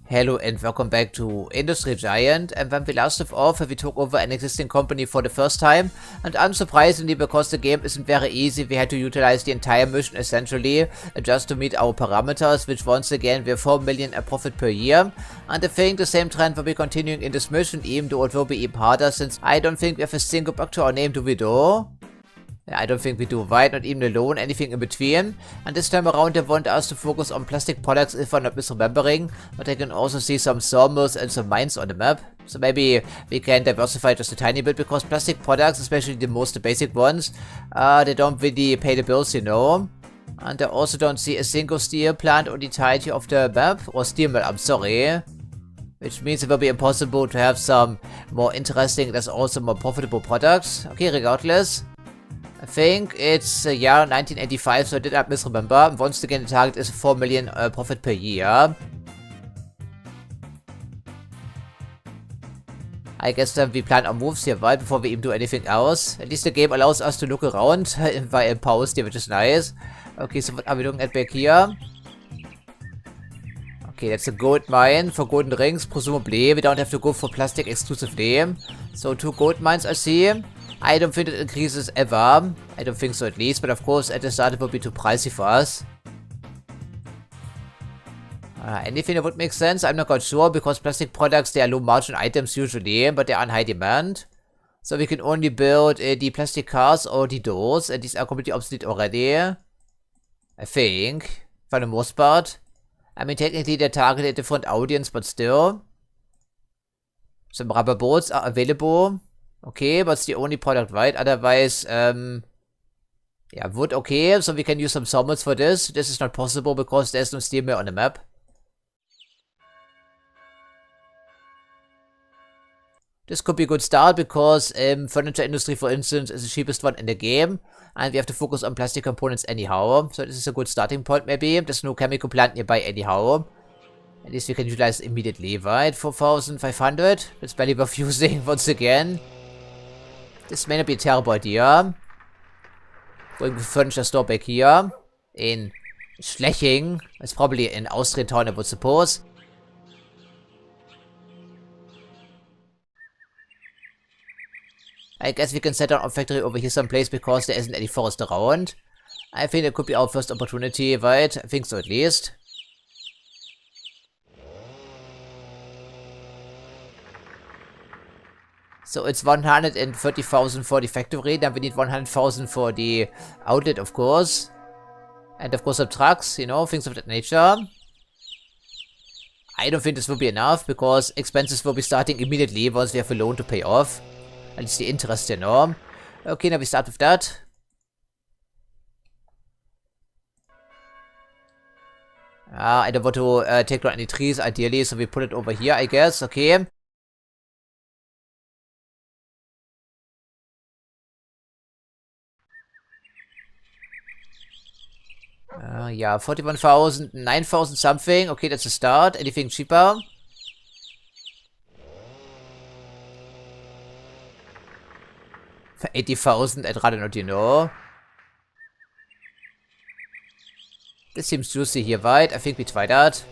Hello and welcome back to Industriegigant, and when we last left off, we took over an existing company for the first time, and unsurprisingly, because the game isn't very easy, we had to utilize the entire mission essentially, just to meet our parameters, which once again were 4 million profit per year, and I think the same trend will be continuing in this mission, even though it will be even harder, since I don't think we have a single bug to our name, do we do? I don't think we do, right? Not even a loan, anything in between. And this time around they want us to focus on plastic products if I'm not misremembering. But I can also see some sawmills and some mines on the map. So maybe we can diversify just a tiny bit, because plastic products, especially the most basic ones, they don't really pay the bills, you know. And I also don't see a single steel plant on the entirety of the map. Or steel mill, I'm sorry. Which means it will be impossible to have some more interesting, that's also more profitable products. Okay, regardless. I think it's the year 1985, so I did not misremember. Once again, the target is 4 million profit per year. I guess then we plan our moves here, right, before we even do anything else. At least the game allows us to look around while in pause here, which is nice. Okay, so what are we looking at back here? Okay, that's a gold mine for golden rings, presumably. We don't have to go for plastic exclusively. So 2 gold mines I see. I don't think it increases ever. I don't think so, at least. But of course, at the start it will be too pricey for us. Anything that would make sense? I'm not quite sure, because plastic products, they are low margin items usually, but they are in high demand. So we can only build the plastic cars or the doors, and these are completely obsolete already. I think, for the most part. I mean, technically they target a different audience, but still. Some rubber boats are available. Okay, but it's the only product, right? Otherwise, yeah, wood, okay, so we can use some sawmills for this. This is not possible because there's no steel mill on the map. This could be a good start, because furniture industry, for instance, is the cheapest one in the game, and we have to focus on plastic components anyhow. So this is a good starting point, maybe. There's no chemical plant nearby anyhow. At least we can utilize immediately, right? 4,500. It's barely worth using once again. This may not be a terrible idea. Going to the furniture store back here. In Schleching. It's probably an Austrian town, I would suppose. I guess we can set down our factory over here someplace, because there isn't any forest around. I think it could be our first opportunity, right? I think so, at least. So it's 130,000 for the factory, then we need 100,000 for the outlet, of course. And of course some trucks, you know, things of that nature. I don't think this will be enough, because expenses will be starting immediately once we have a loan to pay off. At least the interest, you know. Okay, now we start with that. I don't want to take down any trees, ideally, so we put it over here, I guess. Okay. Yeah, 41,000, 9,000 something. Okay, that's a start. Anything cheaper? For 80,000, I'd rather not, you know. This seems juicy here, right? I think we try that.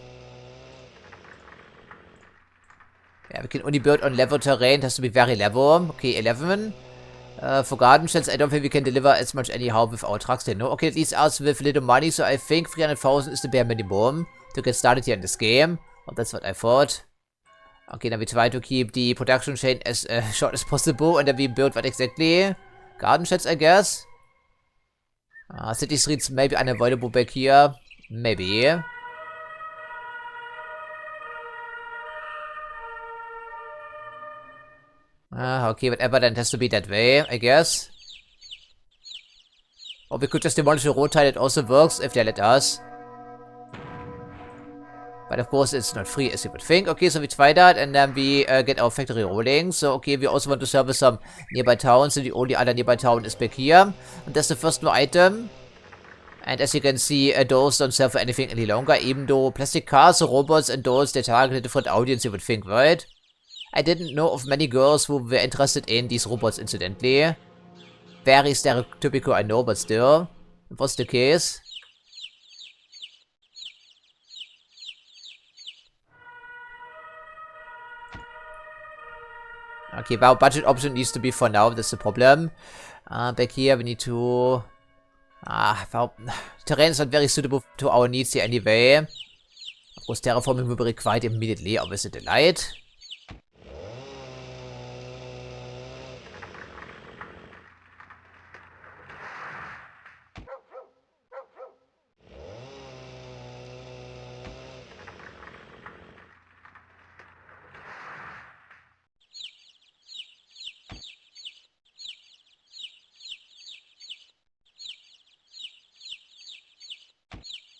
Yeah, we can only build on level terrain. It has to be very level. Okay, 11. For garden sheds, I don't think we can deliver as much anyhow with our trucks, you know. Okay, at least us with little money, so I think 300,000 is the bare minimum to get started here in this game. Well, that's what I thought. Okay, now we try to keep the production chain as short as possible, and then we build what exactly? Garden sheds, I guess. City streets may be unavoidable back here. Maybe. Okay, whatever, then it has to be that way, I guess. Or we could just demolish the road tile, it also works if they let us. But of course it's not free as you would think. Okay, so we try that, and then we get our factory rolling. So okay, we also want to service some nearby towns, so the only other nearby town is back here. And that's the first new item. And as you can see, those don't sell for anything any longer, even though plastic cars, robots, and those, they target a different audience, you would think, right? I didn't know of many girls who were interested in these robots, incidentally. Very stereotypical, I know, but still. It was the case. Okay, our budget option needs to be for now. That's the problem. Back here, we need to... well, terrain is not very suitable to our needs here anyway. Of course, terraforming will be required immediately. Obviously, the light.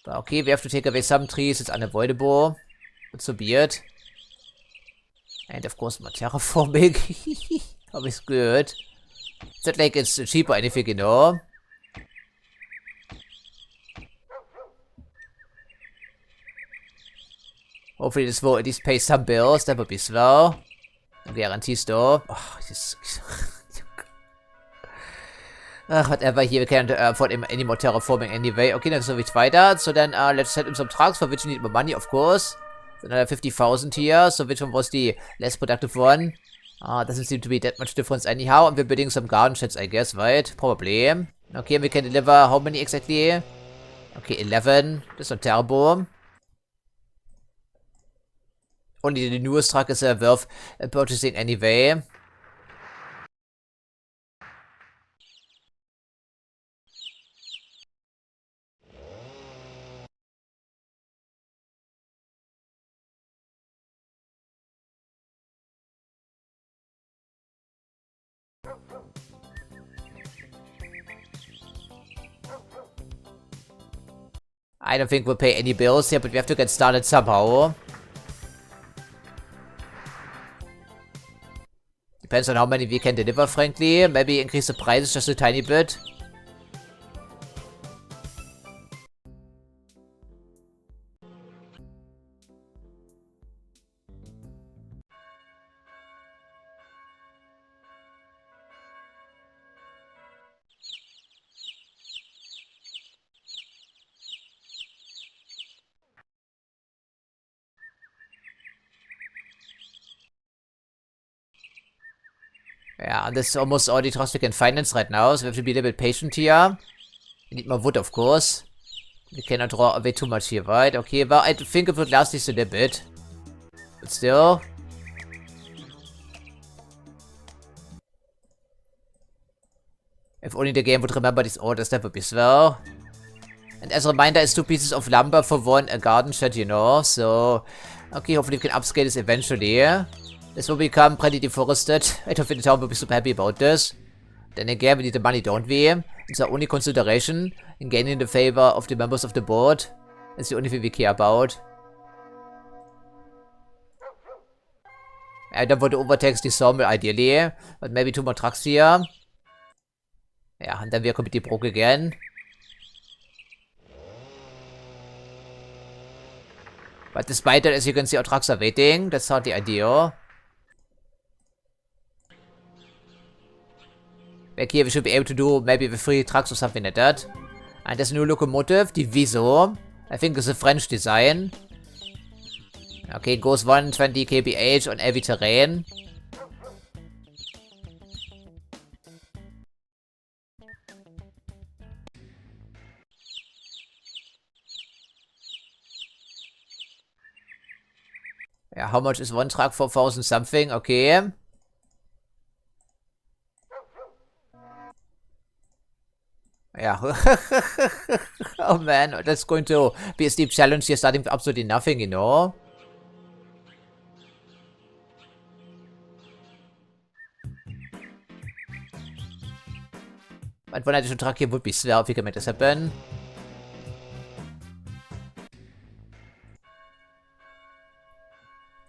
Okay, we have to take away some trees. It's unavoidable. But so be it. And of course, more terraforming. Always good. It's not like it's cheap or anything, you know. Hopefully this will at least pay some bills. That would be slow. No guarantees though. Oh, just... whatever, here we can't afford any more terraforming anyway. Okay, dann so geht's weiter. So then, let's set in some trucks, for which we need more money, of course. So another 50,000 here. So which one was the less productive one? Doesn't seem to be that much difference anyhow. And we're building some garden sheds, I guess, right? Probably. Okay, we can deliver how many exactly? Okay, 11. That's not terrible. Only the newest truck is worth purchasing anyway. I don't think we'll pay any bills here, but we have to get started somehow. Depends on how many we can deliver, frankly. Maybe increase the prices just a tiny bit. Yeah, and this is almost all the trucks we can finance right now, so we have to be a little bit patient here. We need more wood, of course. We cannot draw away too much here, right? Okay, well, I think it would last just a little bit. But still. If only the game would remember these orders, that would be swell. And as a reminder, it's 2 pieces of lumber for one a garden shed, you know, so... Okay, hopefully we can upscale this eventually. This will become pretty deforested. I don't think the town will be super happy about this. Then again, we need the money, don't we? It's our only consideration in gaining the favor of the members of the board. It's the only thing we care about. I don't want to overtax the sawmill ideally, but maybe 2 more trucks here. Yeah, and then we are completely broke again. But despite that, as you can see, our trucks are waiting. That's not the idea. Back here, we should be able to do maybe with 3 trucks or something like that. And there's a new locomotive, the Viso. I think it's a French design. Okay, goes 120 kph on heavy terrain. Yeah, how much is one truck? 4,000 something, okay. Yeah. Oh man, that's going to be a steep challenge here, starting with absolutely nothing, you know. But one additional truck here would be swell if we can make this happen.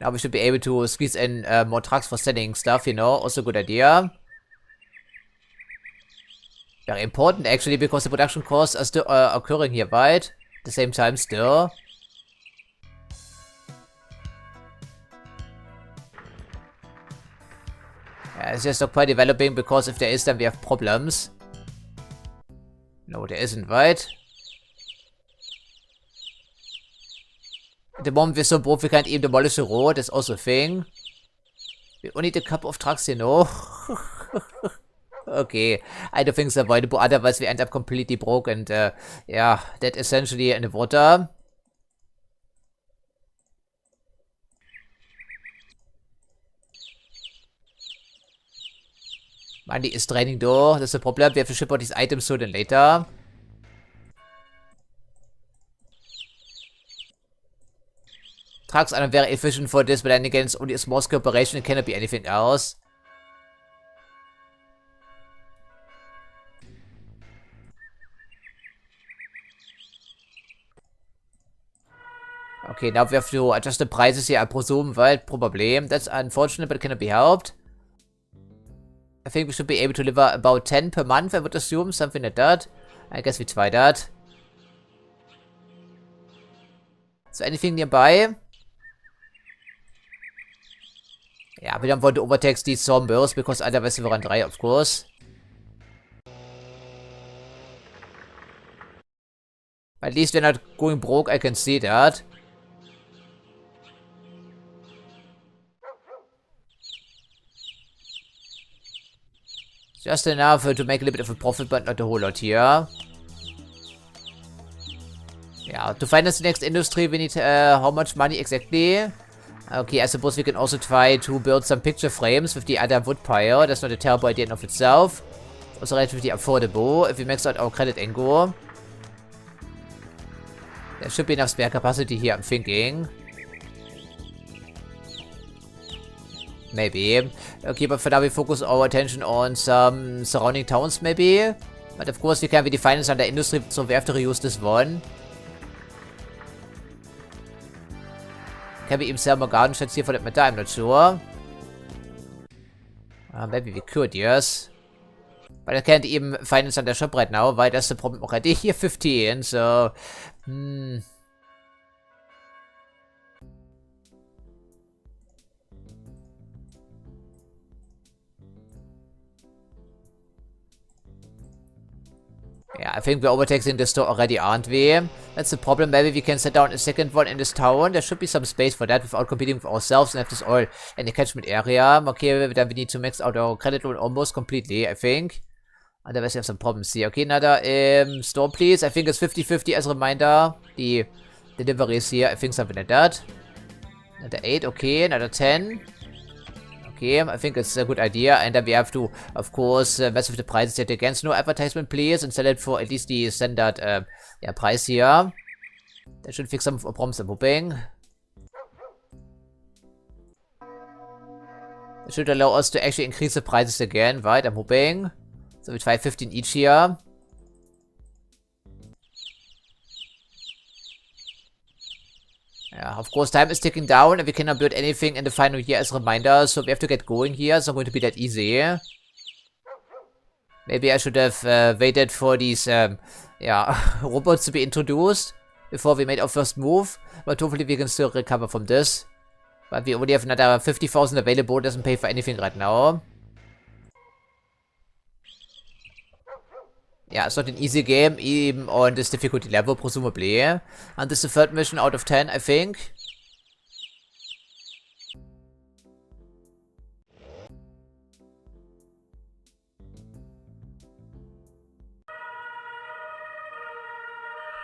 Now we should be able to squeeze in more trucks for selling stuff, you know. Also a good idea. Very important actually, because the production costs are still occurring here, right? At the same time still. Yeah, it's just stockpile developing, because if there is, then we have problems. No, there isn't, right? At the moment we're so broke we can't even demolish the road, that's also a thing. We only need a couple of trucks, you know. Okay, I don't think it's avoidable, otherwise we end up completely broke and, yeah, that essentially in the water. Money is draining though, that's the problem. We have to ship out these items sooner than later. Trucks are not very efficient for this, but then again, it's only a small scale operation, it cannot be anything else. Okay, now we have to adjust the prices here, I presume, well, probably. That's unfortunate, but it cannot be helped. I think we should be able to deliver about 10 per month, I would assume, something like that. I guess we try that. So anything nearby? Yeah, we don't want to overtax these zombies, because otherwise we run dry, of course. At least we're not going broke, I can see that. Just enough to make a little bit of a profit, but not a whole lot here. Yeah, to finance the next industry, we need how much money exactly? Okay, I suppose we can also try to build some picture frames with the other wood pile. That's not a terrible idea in of itself. It's also relatively affordable if we max out our credit angle. There should be enough spare capacity here, I'm thinking. Maybe. Okay, but for now we focus our attention on some surrounding towns, maybe. But of course we can be finance under industry, so we have to reuse this one. Can we even sell more garden sheds here for that matter? I'm not sure. Maybe we could, yes. But I can't even finance on the shop right now, weil that's the problem already. Here 15, so... Yeah, I think we're overtaxing the store already, aren't we? That's the problem. Maybe we can set down a second one in this town. There should be some space for that without competing with ourselves and have this all in the catchment area. Okay, then we need to max out our credit loan almost completely, I think. Otherwise we have some problems here. Okay, another store please. I think it's 50-50 as a reminder. The deliveries here, I think something like that. Another 8, okay, another 10. Okay, I think it's a good idea, and then we have to, of course, mess with the prices yet again. So no advertisement, please, and sell it for at least the standard, yeah, price here. That should fix some problems, I'm hoping. It should allow us to actually increase the prices again, right? I'm hoping. So we try 15 each here. Yeah, of course, time is ticking down and we cannot build anything in the final year as a reminder, so we have to get going here. It's not going to be that easy. Maybe I should have waited for these, yeah, robots to be introduced before we made our first move, but hopefully we can still recover from this. But we only have another 50,000 available, doesn't pay for anything right now. Yeah, it's not an easy game, even on this difficulty level, presumably. And this is the third mission out of 10, I think.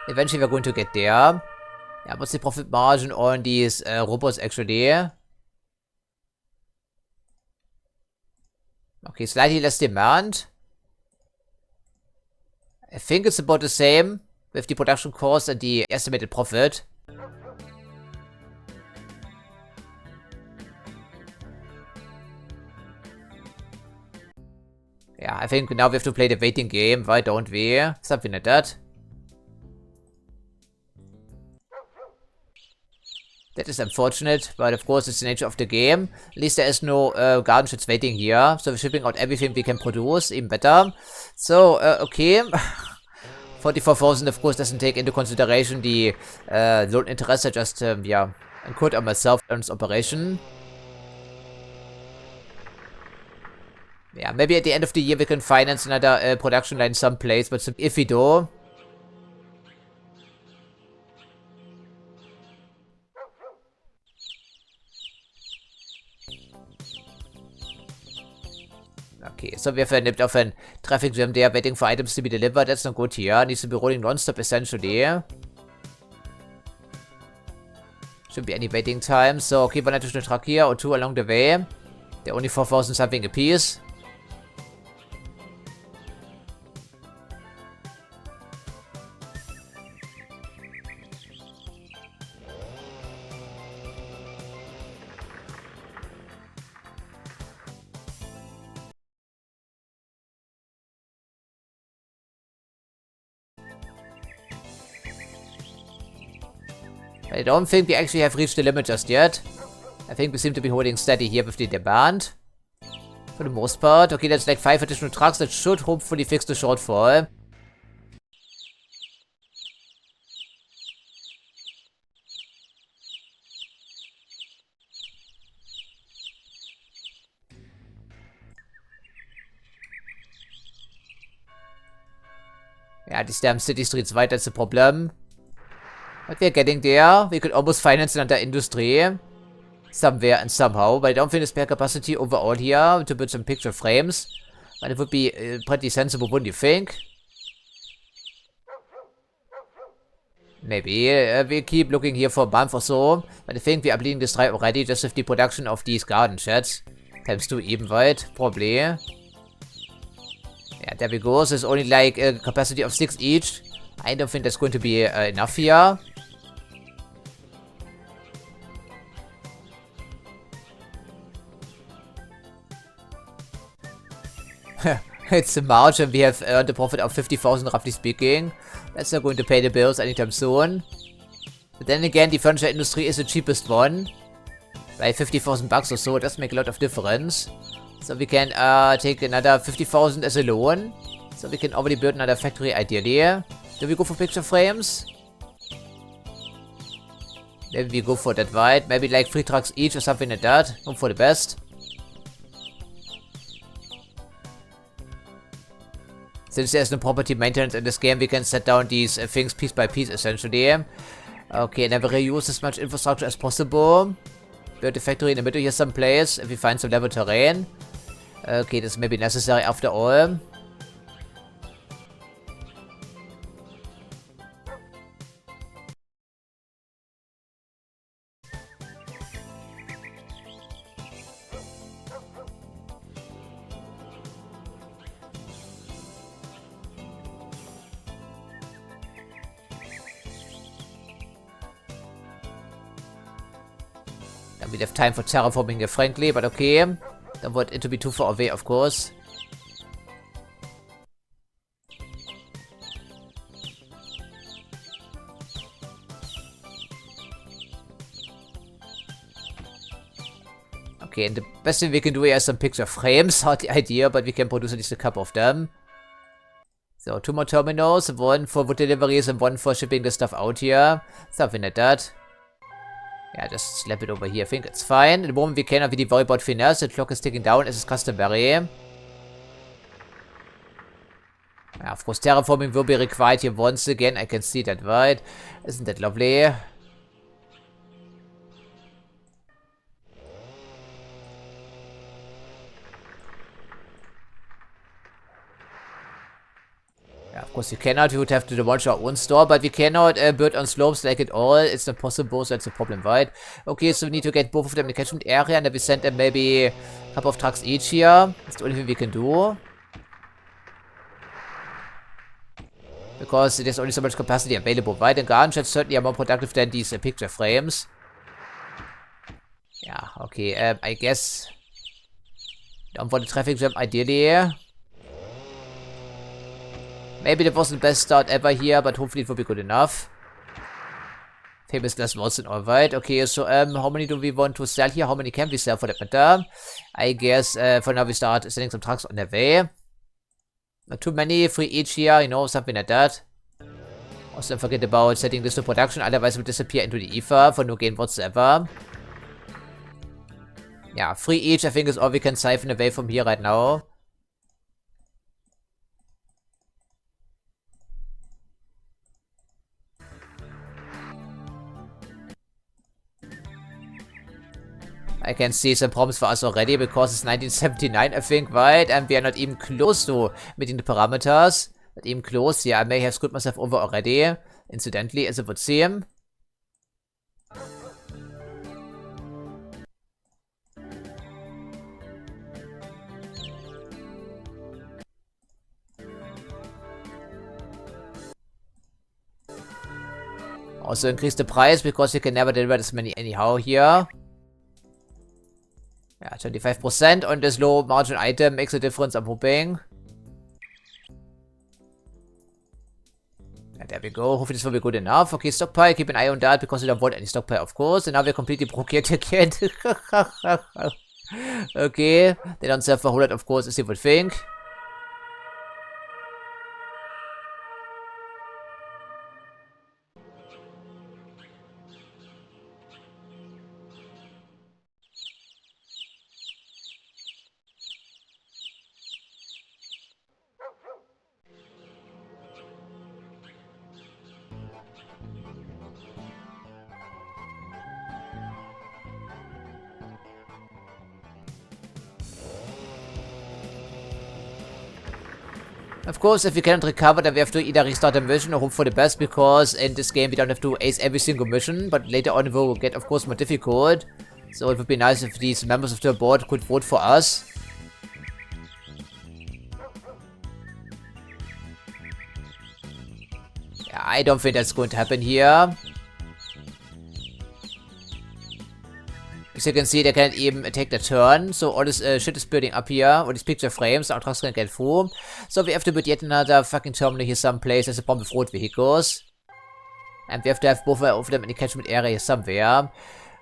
Eventually we're going to get there. Yeah, what's the profit margin on these robots actually? Okay, slightly less demand. I think it's about the same with the production cost and the estimated profit. Yeah, I think now we have to play the waiting game, why don't we? Something like that. That is unfortunate, but of course it's the nature of the game. At least there is no garden sheds waiting here, so we're shipping out everything we can produce, even better. So, okay. 44,000 of course doesn't take into consideration the loan interest. I just, yeah, incurred on myself on this operation. Yeah, maybe at the end of the year we can finance another production line someplace, but if we do... Okay, so we have a nipped off a traffic jam there waiting for items to be delivered. That's not good here. Needs to be rolling non-stop essentially. Shouldn't be any waiting time. So, okay, one additional truck here or two along the way. They're only 4,000 something a piece. I don't think we actually have reached the limit just yet. I think we seem to be holding steady here with the demand. For the most part. Okay, that's like 5 additional trucks. That should hopefully fix the shortfall. Yeah, these damn city streets wide, that's the problem. But we're getting there. We could almost finance another industry. Somewhere and somehow. But I don't think there's spare capacity overall here to build some picture frames. But it would be pretty sensible, wouldn't you think? Maybe. We keep looking here for a month or so. But I think we are bleeding this dry already just with the production of these garden sheds. Times 2 even, right? Probably. Yeah, there we go. So there's only like a capacity of 6 each. I don't think that's going to be enough here. It's a March and we have earned a profit of 50,000 roughly speaking. That's not going to pay the bills anytime soon. But then again, the furniture industry is the cheapest one. By 50,000 bucks or so, it does make a lot of difference. So we can take another 50,000 as a loan. So we can already build another factory ideally. Do we go for picture frames? Maybe we go for that, right? Maybe like 3 trucks each or something like that. Hope for the best. Since there's no property maintenance in this game, we can set down these things piece by piece, essentially. Okay, never reuse as much infrastructure as possible. Build a factory in the middle here someplace, if we find some level terrain. Okay, this may be necessary after all. Then we'd have time for terraforming here, frankly, but okay. Don't want it to be too far away, of course. Okay, and the best thing we can do here is some picture frames, not the idea, but we can produce at least a couple of them. So, 2 more terminals, 1 for wood deliveries and 1 for shipping the stuff out here. Something like that. Yeah, just slap it over here. I think it's fine. At the moment we cannot really worry about finesse. The clock is ticking down as is customary. Yeah, of course, terraforming will be required here once again. I can see that, right? Isn't that lovely? Yeah, of course you cannot. We would have to demolish our own store, but we cannot build on slopes like it all. It's not possible, so that's a problem, right? Okay, so we need to get both of them in the catchment area, and then we send them maybe a couple of trucks each here. That's the only thing we can do. Because there's only so much capacity available, right? And garden sheds certainly are more productive than these picture frames. Yeah, okay, I guess... Don't want a traffic jam, ideally. Maybe that wasn't the best start ever here, but hopefully it will be good enough. Famous last words and all, right? Okay, so how many do we want to sell here? How many can we sell for that matter? I guess for now we start sending some trucks on their way. Not too many, 3 each here, you know, something like that. Also don't forget about setting this to production, otherwise it will disappear into the ether for no gain whatsoever. Yeah, 3 each I think is all we can siphon away from here right now. I can see some problems for us already because it's 1979, I think, right? And we are not even close to meeting the parameters. Not even close. Yeah, I may have screwed myself over already. Incidentally, as it would seem. Also increase the price because you can never deliver this many anyhow here. Yeah, 25% on this low margin item makes a difference, I'm hoping. Yeah, there we go. Hopefully this will be good enough. Okay, stockpile, keep an eye on that because we don't want any stockpile, of course. And now we're completely broke yet again. Okay, they don't sell for a whole lot, of course, as you would think. Of course, if we cannot recover, then we have to either restart the mission or hope for the best, because in this game we don't have to ace every single mission, but later on it will get, of course, more difficult. So it would be nice if these members of the board could vote for us. Yeah, I don't think that's going to happen here. As you can see, they can't even take the turn, so all this shit is building up here, all these picture frames, our trucks can get through. So we have to build yet another fucking terminal here someplace. There's a problem with road vehicles. And we have to have both of them in the catchment area here somewhere.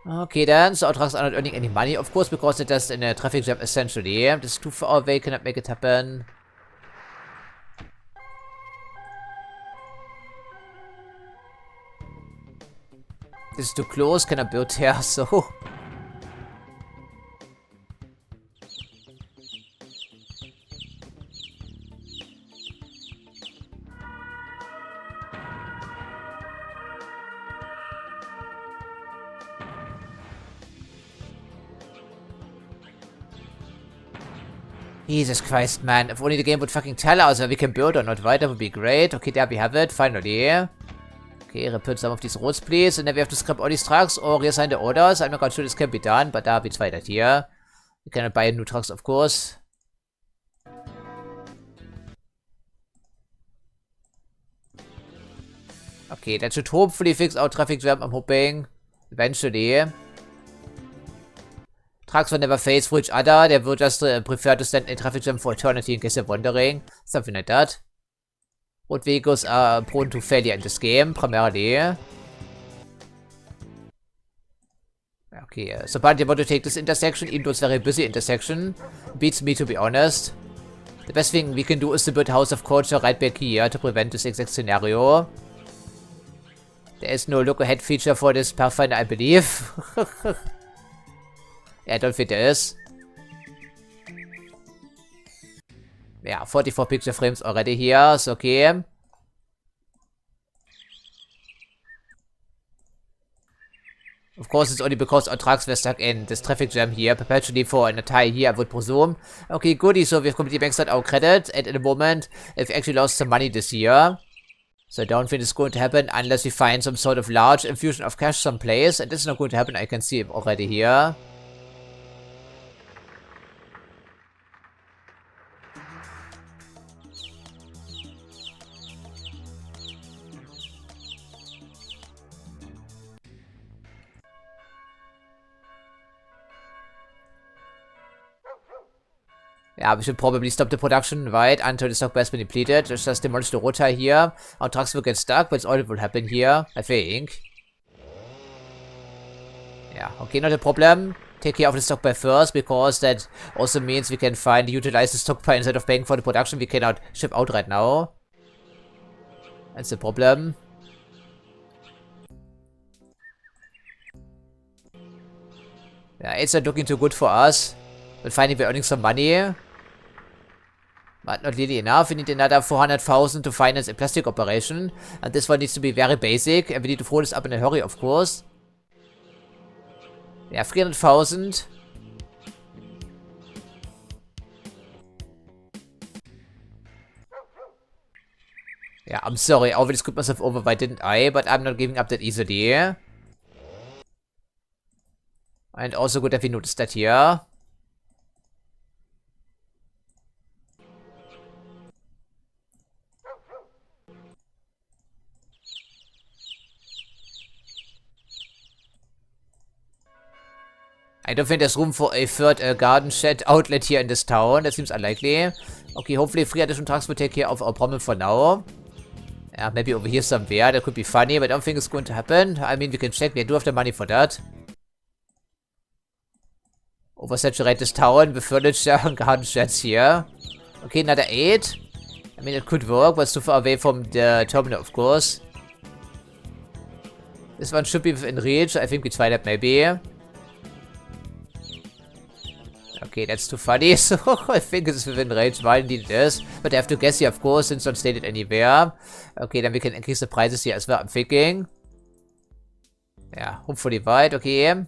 Okay then, so our trucks are not earning any money, of course, because they're just in a traffic jam essentially. This is too far away, cannot make it happen. This is too close, cannot build there, so... Jesus Christ, man. If only the game would fucking tell us whether we can build or not, right? That would be great. Okay, there we have it. Finally. Okay, rebuild some of these roads, please. And then we have to scrap all these trucks or reassign the orders. I'm not quite sure this can be done, but da we try that here. We cannot buy new trucks, of course. Okay, that should hopefully fix our traffic jam, I'm hoping. Eventually. Trucks will never face for each other. They will just prefer to stand in traffic jam for eternity, in case you're wondering. Something like that. Road vehicles are prone to failure in this game, primarily. Okay, so but you want to take this intersection, even though it's a very busy intersection. Beats me, to be honest. The best thing we can do is to build House of Culture right back here to prevent this exact scenario. There is no look ahead feature for this Pathfinder, I believe. Yeah, I don't think there is. Yeah, 44 picture frames already here, so okay. Of course, it's only because our trucks were stuck in this traffic jam here, perpetually for an entire year, I would presume. Okay, goody, so we've completely maxed out our credit, and in the moment, we've actually lost some money this year. So I don't think it's going to happen unless we find some sort of large infusion of cash someplace, and this is not going to happen, I can see it already here. Yeah, we should probably stop the production, right, until the stockpile has been depleted. Just demolish the road tie here. Our trucks will get stuck, but it's all that will happen here, I think. Yeah, okay, not a problem. Take care of the stockpile first, because that also means we can finally utilize the stockpile instead of paying for the production we cannot ship out right now. That's the problem. Yeah, it's not looking too good for us. But finally we're earning some money. But not really enough. We need another 400,000 to finance a plastic operation. And this one needs to be very basic. And we need to throw this up in a hurry, of course. Ja, 400.000. Yeah, I'm sorry, I already screwed myself over by didn't I? But I'm not giving up that easily. And also good that we noticed that here. I don't think there's room for a third garden shed outlet here in this town. That seems unlikely. Okay, hopefully 3 additional trucks will take care of our problem for now. Yeah, maybe over here somewhere. That could be funny, but I don't think it's going to happen. I mean, we can check. We do have the money for that. Oversaturate this town with furniture and garden sheds here. Okay, another 8. I mean, it could work, but it's too far away from the terminal, of course. This one should be within reach. I think we try that maybe. Okay, that's too funny. So I think it's within range. Why indeed it is. But I have to guess here, of course, since it's not stated anywhere. Okay, then we can increase the prices here as well, I'm thinking. Yeah, hopefully right. Okay.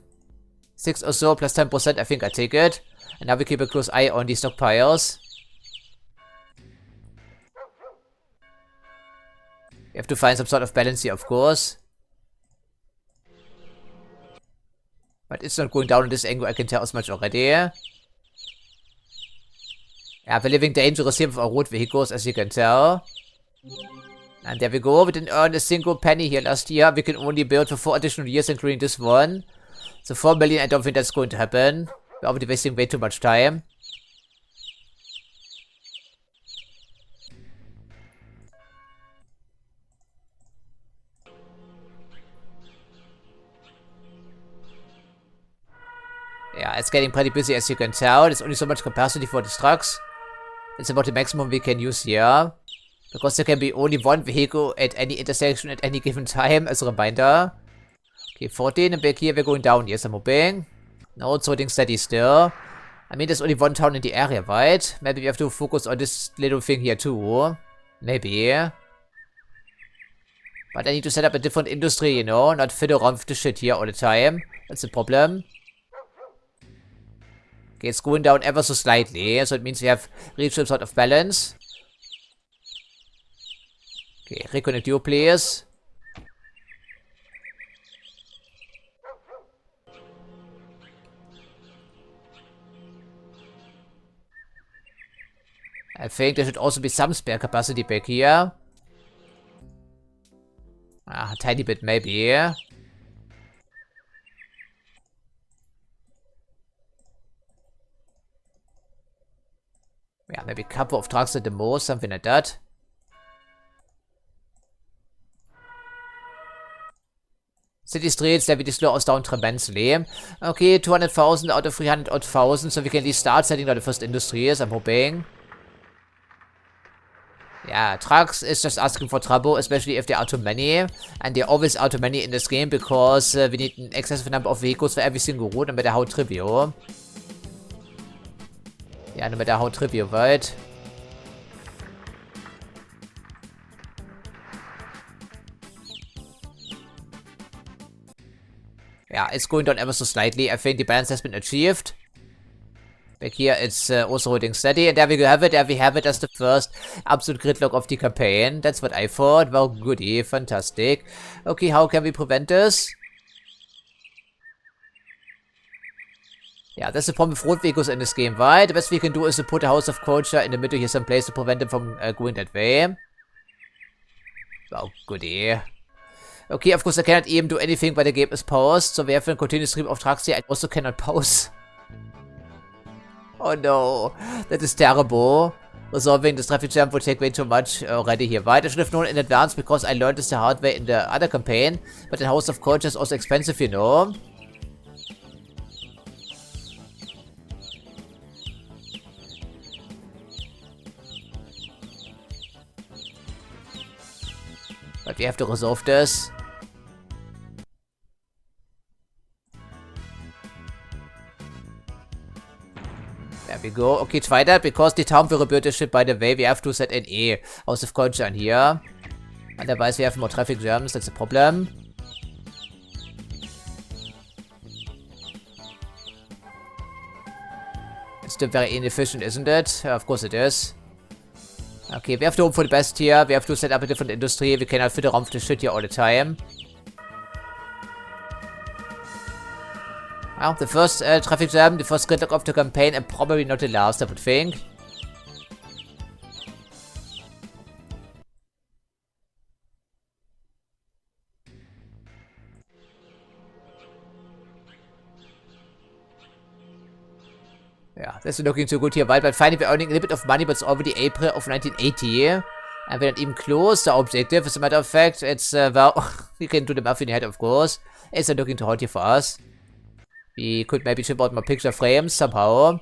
6 or so plus 10%, I think I take it. And now we keep a close eye on the stockpiles. We have to find some sort of balance here, of course. But it's not going down in this angle, I can tell as much already. Yeah, we're living dangerous here with our road vehicles, as you can tell. And there we go, we didn't earn a single penny here last year. We can only build for 4 additional years, including this one. So 4 million, I don't think that's going to happen. We're already wasting way too much time. Yeah, it's getting pretty busy, as you can tell. There's only so much capacity for these trucks. It's about the maximum we can use here. Because there can be only 1 vehicle at any intersection at any given time, as a reminder. Okay, 14, and back here we're going down. Yes, I'm hoping. No, it's holding steady still. I mean, there's only 1 town in the area, right? Maybe we have to focus on this little thing here too. Maybe. But I need to set up a different industry, you know, not fiddle around with the shit here all the time. That's the problem. Okay, it's going down ever so slightly, so it means we have reached some sort of balance. Okay, reconnect you, please. I think there should also be some spare capacity back here. Ah, a tiny bit maybe. Yeah, maybe a couple of trucks at the most, something like that. City streets, there will slow us down tremendously. Okay, 200,000 out of 300,000, so we can at least start setting out the first industries, I'm hoping. Yeah, trucks is just asking for trouble, especially if there are too many. And there always are too many in this game, because we need an excessive number of vehicles for every single route, no matter how trivial. Yeah, no matter how trivial, right? Yeah, it's going down ever so slightly. I think the balance has been achieved. Back here, it's also holding steady. And there we have it. There we have it as the first absolute gridlock of the campaign. That's what I thought. Well, goody. Fantastic. Okay, how can we prevent this? Yeah, that's the problem with road vehicles in this game, right? The best we can do is to put a House of Culture in the middle here someplace to prevent them from going that way. Well, goody. Okay, of course I cannot even do anything while the game is paused, so we have a continuous stream of trucks here. I also cannot pause. Oh no, that is terrible. Resolving this traffic jam will take way too much already here, right? I should have known in advance because I learned this the hard way in the other campaign. But the House of Culture is also expensive, you know. But we have to resolve this. There we go. Okay, try that, because the town will rebuild this shit, by the way. We have to set an House of Culture in here. Otherwise we have more traffic jams, that's a problem. still very inefficient, isn't it? Of course it is. Okay, we have to hope for the best here. We have to set up a different industry. We cannot fit around the shit here all the time. Well, the first traffic jam, the first gridlock of the campaign, and probably not the last, I would think. Yeah, this is looking too good here, but finally we're earning a little bit of money, but it's already April of 1980. And we're not even close to our objective. As a matter of fact, it's, well, we can do the math in your head, of course. It's not looking too hot here for us. We could maybe chip out more picture frames somehow.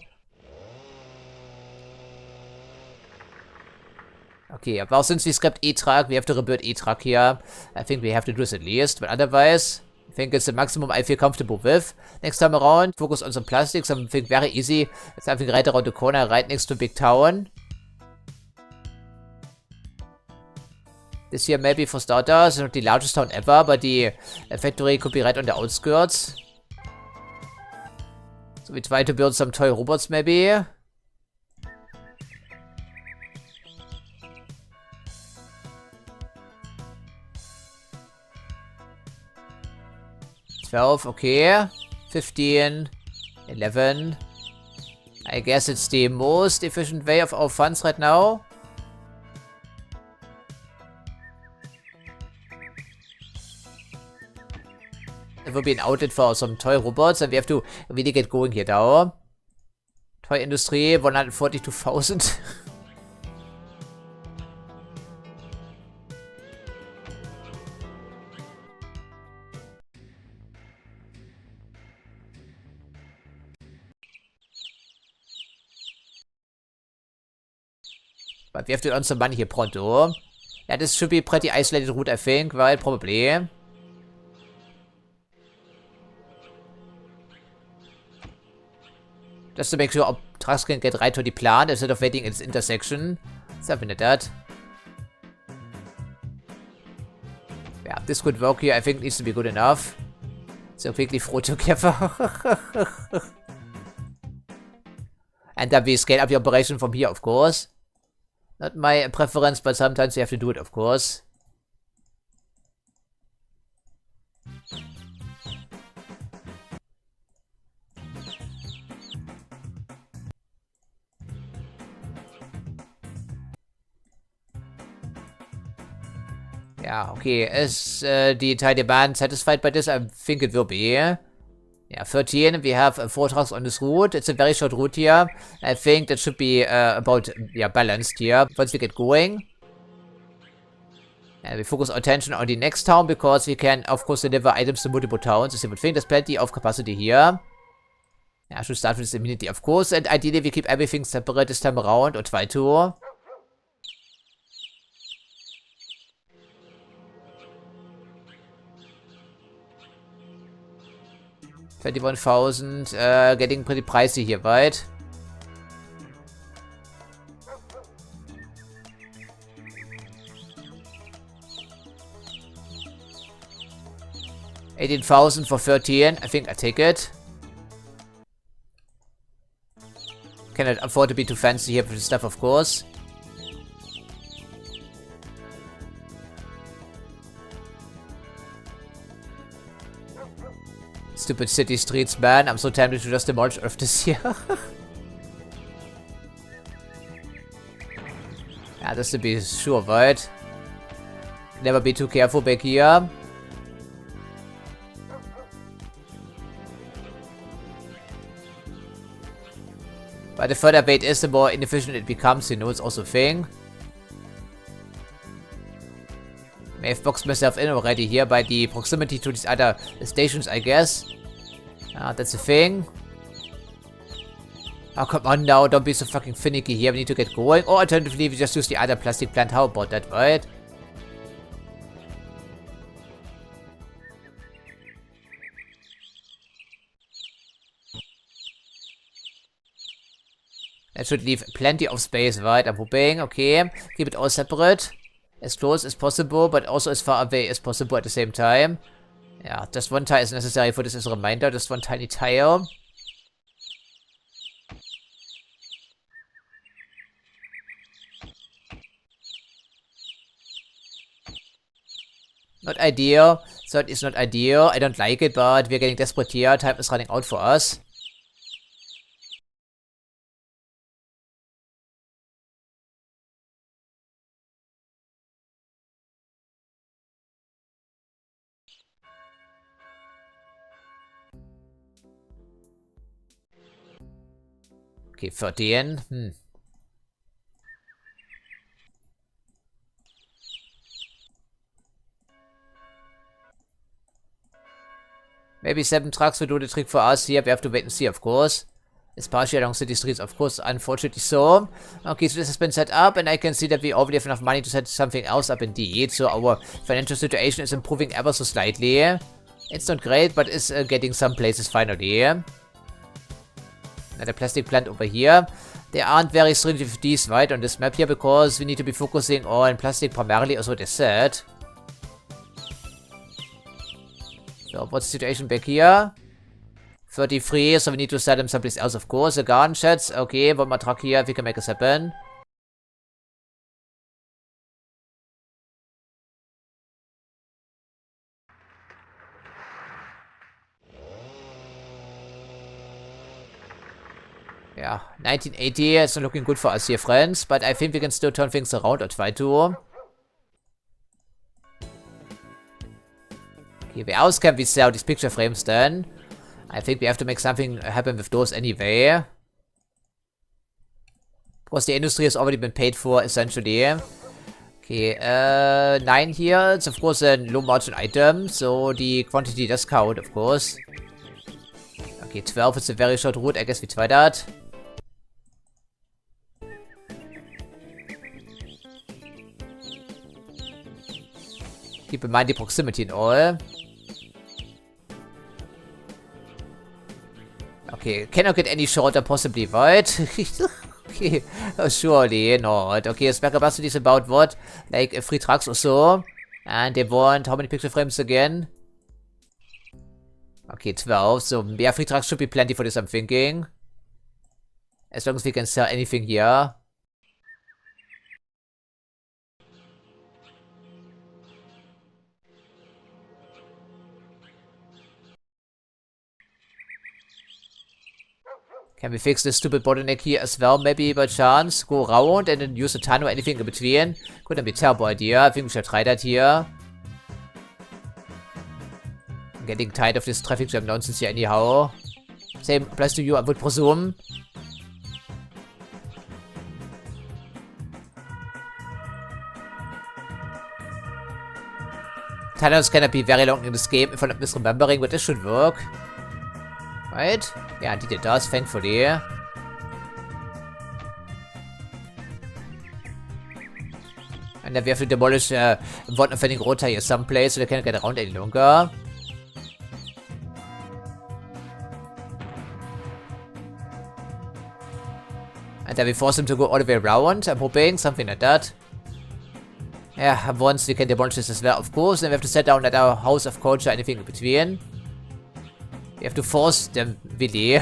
Okay, well, since we scrapped E-Truck, we have to rebuild E-Truck here. I think we have to do this at least, but otherwise, I think it's the maximum I feel comfortable with. Next time around, focus on some plastic, something very easy. Something right around the corner, right next to Big Town. This here maybe for starters, not the largest town ever, but the factory could be right on the outskirts. So we try to build some toy robots maybe. $12, okay. 15, 11. I guess it's the most efficient way of our funds right now. It will be an outlet for some toy robots, and we have to really get going here now. Toy industry, 142,000. But we have to earn some money here pronto. Yeah, this should be a pretty isolated route, I think, right? Probably. Just to make sure our trucks can get right to the plant instead of waiting in this intersection. Something like that. Yeah, this could work here. I think it needs to be good enough. So quickly throw together. And then we scale up the operation from here, of course. Not my preference, but sometimes you have to do it, of course. Yeah, okay. Is the entire demand satisfied by this? I think it will be. Yeah, 13. We have 4 trucks on this route. It's a very short route here. I think that should be about, yeah, balanced here once we get going. And we focus our attention on the next town because we can, of course, deliver items to multiple towns. As you would think, there's plenty of capacity here. Yeah, I should start with this immediately, of course. And ideally, we keep everything separate this time around, or try to. $21,000, getting pretty pricey here, right? $18,000 for 13. I think I take it. Cannot afford to be too fancy here for the stuff, of course. Stupid city streets, man. I'm so tempted to just demolish Earth this year. Yeah, just to be sure, right? Never be too careful back here. But the further away it is, the more inefficient it becomes, you know, it's also a thing. May have boxed myself in already here by the proximity to these other stations, I guess. That's a thing. Oh, come on now, don't be so fucking finicky here, we need to get going. Or alternatively, we just use the other plastic plant. How about that, right? That should leave plenty of space, right? I'm hoping. Okay, keep it all separate. As close as possible, but also as far away as possible at the same time. Yeah, just one tile is necessary for this as a reminder. Just one tiny tile. Not ideal. So it's not ideal. I don't like it, but we're getting desperate here. Time is running out for us. Okay, 13. Maybe 7 trucks will do the trick for us here. We have to wait and see, of course. It's partially along city streets, of course, unfortunately so. Okay, so this has been set up, and I can see that we already have enough money to set something else up indeed. So our financial situation is improving ever so slightly. It's not great, but it's getting some places finally. Another plastic plant over here. They aren't very stringent with these, right, on this map here, because we need to be focusing on plastic primarily, as what they said. So, what's the situation back here? 33, so we need to sell them someplace else, of course. The garden sheds, okay, one more truck here, if we can make this happen. Yeah, 1980, it's not looking good for us here, friends, but I think we can still turn things around or try to. Okay, where else can we sell these picture frames then? I think we have to make something happen with those anyway. Because the industry has already been paid for, essentially. Okay, 9 here. It's of course a low margin item, so the quantity does count, of course. Okay, 12 is a very short route. I guess we try that. Keep in mind the proximity and all. Okay, cannot get any shorter possibly, right? Okay, surely not. Okay, spare capacity is about what? Like 3 trucks or so. And they want how many picture frames again? Okay, 12. So yeah, 3 trucks should be plenty for this, I'm thinking. As long as we can sell anything here. Can we fix this stupid bottleneck here as well, maybe by chance? Go around and then use a ton or anything in between? Couldn't be a terrible idea. I think we should try that here. I'm getting tired of this traffic jam nonsense here anyhow. Same applies to you, I would presume. Tunnels cannot be very long in this game if I'm not misremembering, but this should work. Right? Yeah, indeed it does, thankfully. And then we have to demolish one offending road here someplace so they can't get around any longer. And then we force them to go all the way around, I'm hoping, something like that. Yeah, once we can demolish this as well, of course. Then we have to set down at our house of culture, anything in between. We have to force them, really.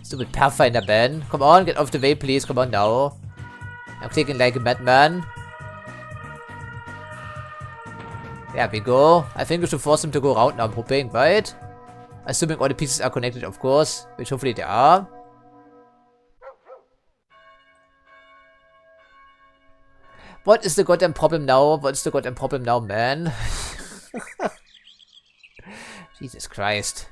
Stupid Pathfinder man. Come on, get off the way, please. Come on now. I'm clicking like a madman. There we go. I think we should force them to go around now, I'm hoping, right? Assuming all the pieces are connected, of course. Which hopefully they are. What is the goddamn problem now? What's the goddamn problem now, man? Jesus Christ.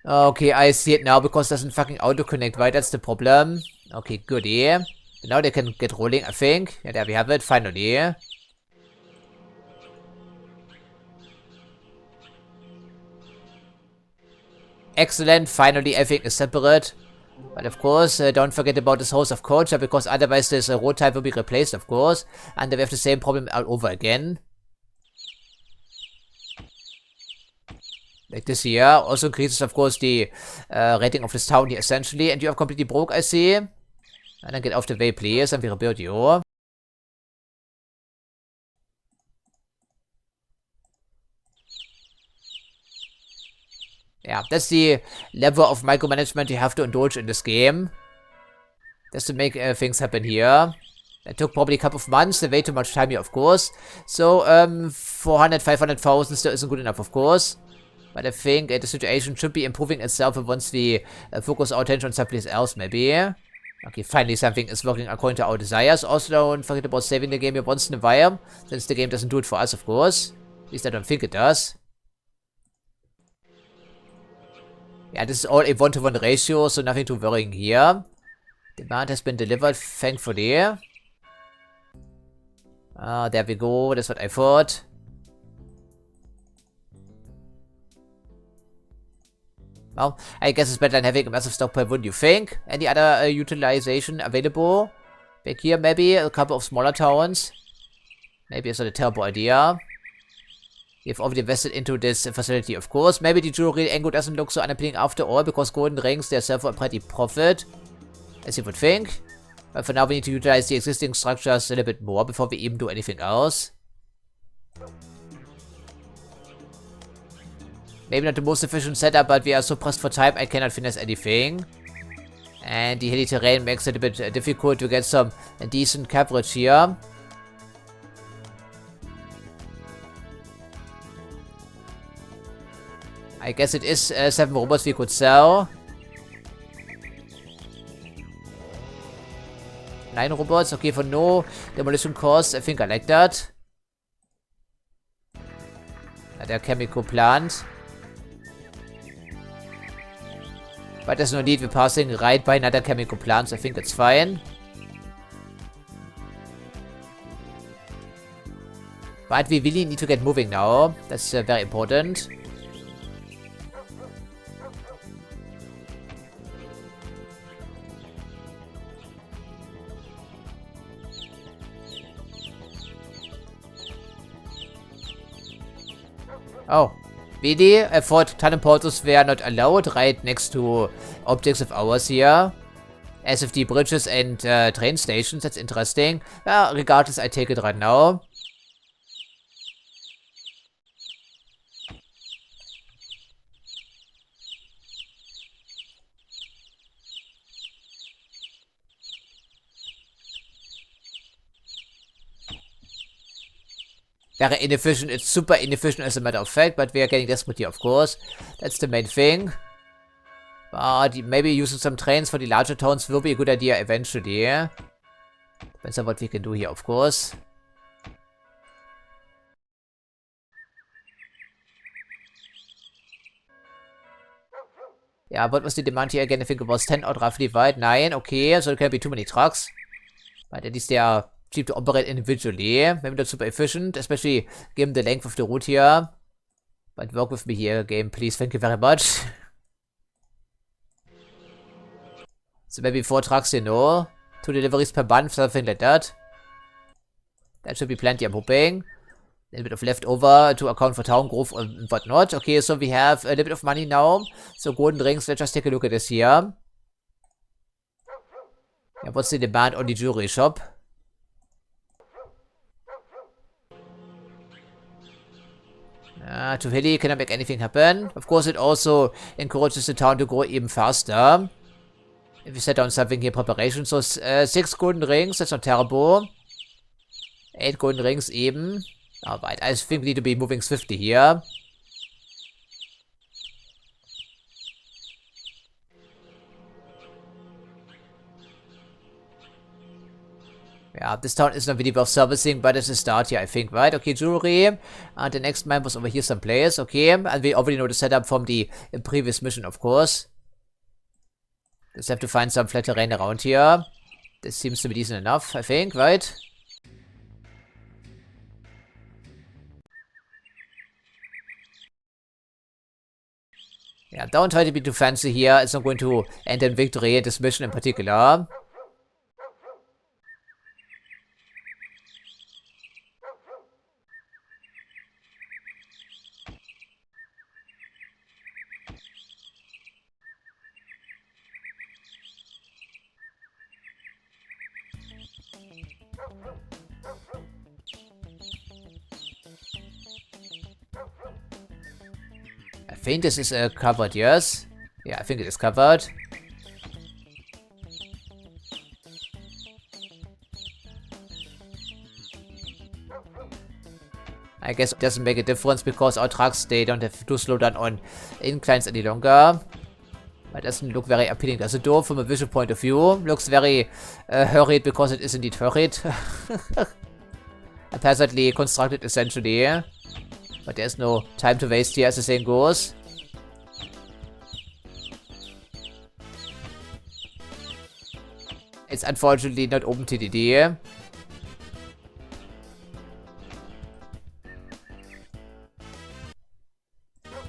Okay, I see it now because it doesn't fucking auto-connect, right? That's the problem. Okay, goody. Now they can get rolling, I think. Yeah, there we have it, finally. Excellent, finally everything is separate. But of course, don't forget about this house of culture, because otherwise this road type will be replaced, of course. And then we have the same problem all over again. Like this here. Also increases, of course, the rating of this town here, essentially. And you are completely broke, I see. And then get off the way, please, and we rebuild you. Yeah, that's the level of micromanagement you have to indulge in this game. Just to make things happen here. That took probably a couple of months, way too much time here, of course. So, 400, 500,000 still isn't good enough, of course. But I think the situation should be improving itself once we focus our attention on something else, maybe. Okay, finally something is working according to our desires. Also, don't forget about saving the game here once in a while, since the game doesn't do it for us, of course. At least I don't think it does. Yeah, this is all a 1-to-1 ratio, so nothing too worrying here. Demand has been delivered, thankfully. There we go, that's what I thought. Well, I guess it's better than having a massive stockpile, wouldn't you think? Any other utilization available? Back here, maybe a couple of smaller towns. Maybe it's not a terrible idea. We've already invested into this facility, of course. Maybe the jewelry angle doesn't look so unappealing after all, because golden rings, they sell for a pretty profit, as you would think. But for now, we need to utilize the existing structures a little bit more before we even do anything else. Maybe not the most efficient setup, but we are so pressed for time, I cannot finish anything. And the hilly terrain makes it a bit difficult to get some decent coverage here. I guess it is 7 robots we could sell. 9 robots, okay, for no demolition cost, I think I like that. Another chemical plant. But there's no need, we're passing right by another chemical plant, so I think it's fine. But we really need to get moving now, that's very important. Oh, really? I thought tunnel portals were not allowed right next to objects of ours here. As of the bridges and train stations, that's interesting. Regardless, I take it right now. Very inefficient, it's super inefficient as a matter of fact, but we are getting desperate here, of course. That's the main thing. But maybe using some trains for the larger towns will be a good idea eventually. Depends on what we can do here, of course. Yeah, what was the demand here again? I think it was 10 out roughly wide. 9, okay, so there can't be too many trucks. But at least they are cheap to operate individually. Maybe not super efficient, especially given the length of the route here. But work with me here, game, please. Thank you very much. So maybe 4 trucks, you know. 2 deliveries per month, something like that. That should be plenty, I'm hoping. A little bit of leftover to account for town growth and whatnot. Okay, so we have a little bit of money now. So golden rings, let's just take a look at this here. Yeah, what's the demand on the jewelry shop? Too hilly, cannot make anything happen. Of course, it also encourages the town to grow even faster. If we set down something here, preparation. So, 6 golden rings, that's not terrible. 8 golden rings even. Alright, I think we need to be moving swiftly here. Yeah, this town is not really worth servicing, but it's a start here, I think, right? Okay, jewelry. And the next mine was over here someplace, okay. And we already know the setup from the previous mission, of course. Just have to find some flat terrain around here. This seems to be decent enough, I think, right? Yeah, don't try to be too fancy here. It's not going to end in victory, this mission in particular. I think this is covered, yes? Yeah, I think it is covered. I guess it doesn't make a difference because our trucks, they don't have to slow down on inclines any longer. But doesn't look very appealing, does it though? From a visual point of view, looks very hurried because it is indeed hurried. Haphazardly constructed essentially. But there's no time to waste here, as the saying goes. It's unfortunately not open TDD.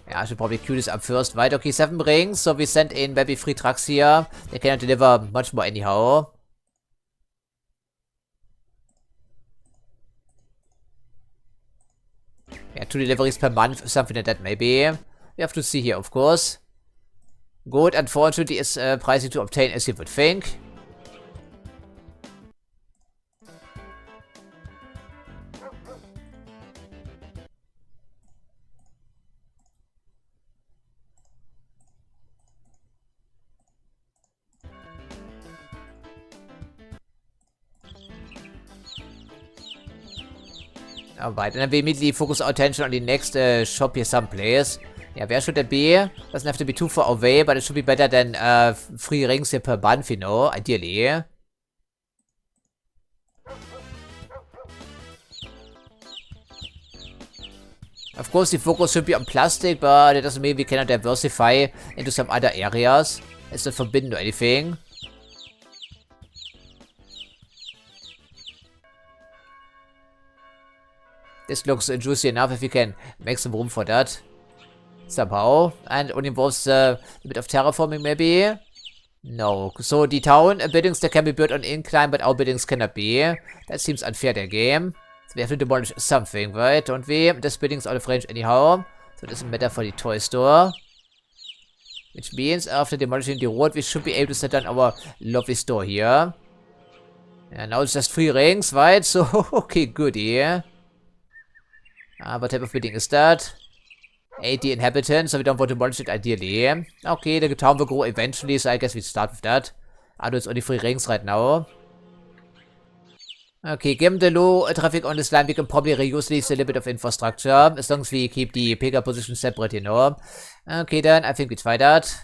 Yeah, I should probably queue this up first. Right, okay, 7 rings. So we sent in maybe 3 trucks here. They cannot deliver much more anyhow. Yeah, 2 deliveries per month, something like that maybe. We have to see here, of course. Good, unfortunately, is pricey to obtain as you would think. Alright, and then we immediately focus our attention on the next shop here someplace. Yeah, where should that be? Doesn't have to be too far away, but it should be better than 3 rings here per month, you know, ideally. Of course, the focus should be on plastic, but it doesn't mean we cannot diversify into some other areas. It's not forbidden or anything. This looks juicy enough if we can make some room for that. Somehow. And it involves a bit of terraforming maybe. No. So the town buildings that can be built on incline, but our buildings cannot be. That seems unfair, the game. So we have to demolish something, right? Don't we? This building's out of range anyhow. So it doesn't matter for the toy store. Which means after demolishing the road, we should be able to set down our lovely store here. And now it's just 3 rings, right? So, okay, good here. What type of building is that? 80 inhabitants, so we don't want to demolish it ideally. Okay, the town will grow eventually, so I guess we start with that. Although it's only 3 rings right now. Okay, given the low traffic on this line, we can probably reuse this a little bit of infrastructure, as long as we keep the pickup position separate, you know. Okay then, I think we try that.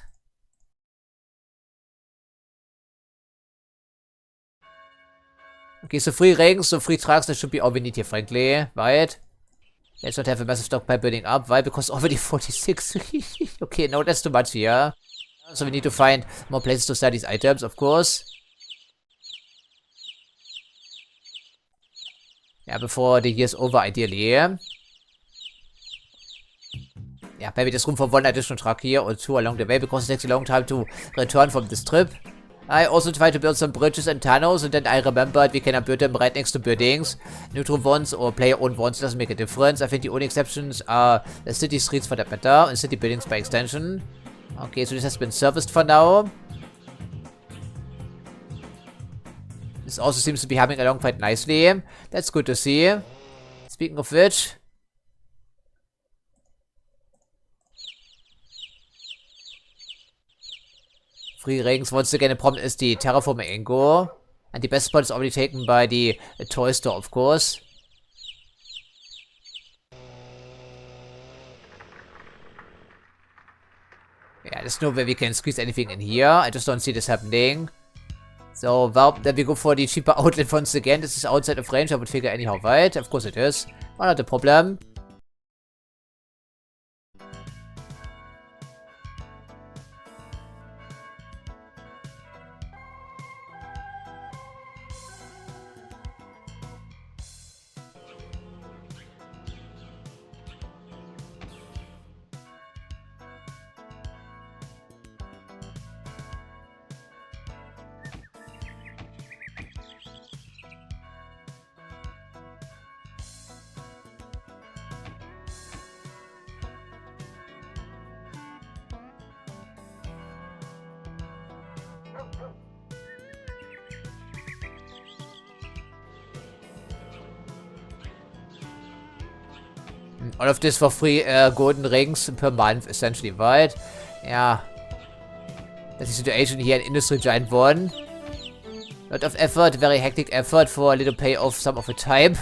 Okay, so 3 rings, so 3 trucks, that should be all we need here, frankly, right? Let's not have a massive stockpile building up. Why? Because already 46. Okay, no, that's too much here. So we need to find more places to sell these items, of course. Yeah, before the year's over, ideally. Yeah, maybe there's room for 1 additional truck here or 2 along the way, because it takes a long time to return from this trip. I also tried to build some bridges and tunnels, and then I remembered we cannot build them right next to buildings. Neutral ones or player-owned ones doesn't make a difference. I think the only exceptions are the city streets for that matter, and city buildings by extension. Okay, so this has been serviced for now. This also seems to be humming along quite nicely. That's good to see. Speaking of which... Free rings. Once again, the problem is the terraforming angle. And the best spot is already taken by the toy store, of course. Yeah, there's no way we can squeeze anything in here. I just don't see this happening. So, well, then we go for the cheaper outlet once again. This is outside of range, I would figure anyhow, right? Of course it is. Well, not a problem. All of this for free golden rings per month, essentially, right? Yeah. That's the situation here in Industriegigant 1. Lot of effort, very hectic effort for a little payoff some of the time.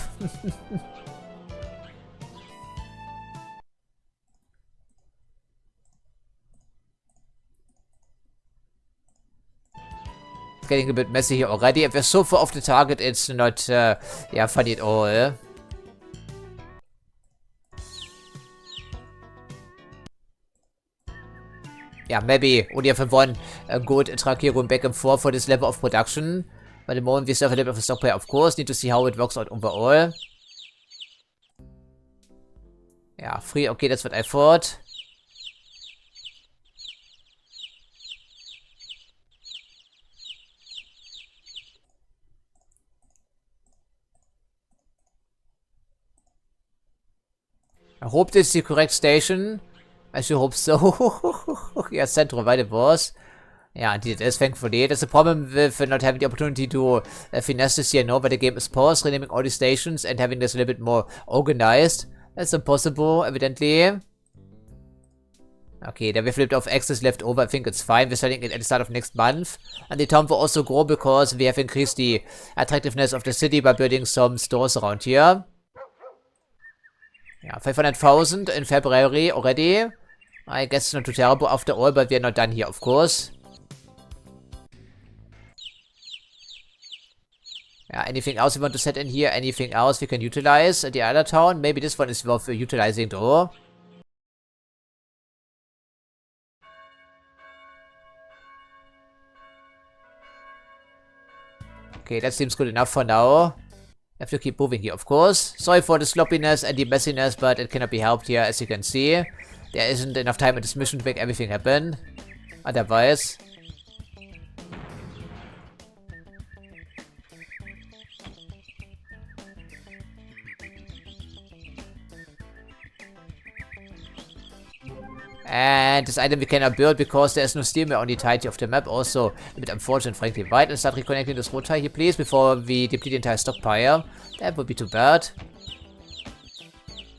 getting a bit messy here already. If we're so far off the target, it's not, yeah, funny at all. Yeah, maybe only have one good truck here going back and forth for this level of production. But at the moment we still have a little bit of a stockpile, of course. Need to see how it works out overall. Yeah, 3, okay, that's what I thought. I hope this is the correct station. I sure hope so. Yeah, Central, right it was. Yeah, indeed it is, thankfully. There's a problem with not having the opportunity to finesse this here, no, but the game is paused, renaming all the stations and having this a little bit more organized. That's impossible, evidently. Okay, then we flipped off access left over. I think it's fine. We're starting it at the start of next month. And the town will also grow because we have increased the attractiveness of the city by building some stores around here. Yeah, 500,000 in February already. I guess it's not too terrible after all, but we're not done here, of course. Yeah, anything else we want to set in here? Anything else we can utilize at the other town? Maybe this one is worth utilizing though. Okay, that seems good enough for now. Have to keep moving here, of course. Sorry for the sloppiness and the messiness, but it cannot be helped here, as you can see. There isn't enough time in this mission to make everything happen. Otherwise. And this item we cannot build because there is no steel mehr on the entirety of the map. Also a bit unfortunate, frankly. Right, and start reconnecting this road tie here, please, before we deplete the entire stockpile. That would be too bad.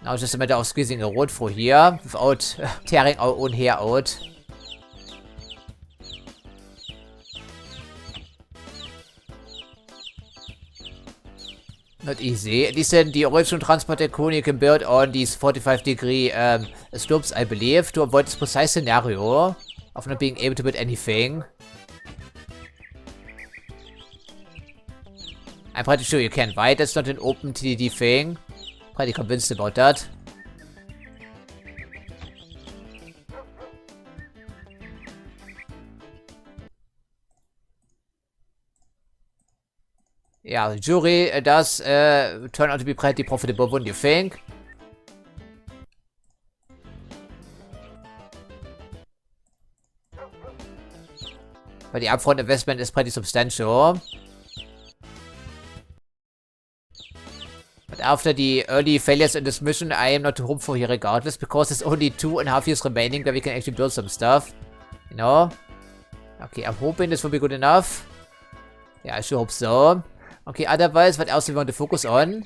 Now it's just a matter of squeezing a road through here without tearing our own hair out. Not easy. At least in the original Transport Tycoon you can build on these 45-degree slopes, I believe, to avoid this precise scenario of not being able to build anything. I'm pretty sure you can, right? That's not an open TDD thing. Pretty convinced about that. Yeah, the jury does turn out to be pretty profitable, wouldn't you think? But the upfront investment is pretty substantial. But after the early failures in this mission, I am not too hopeful here regardless, because there's only 2.5 years remaining where we can actually build some stuff. You know? Okay, I'm hoping this will be good enough. Yeah, I sure hope so. Okay, otherwise, what else do we want to focus on?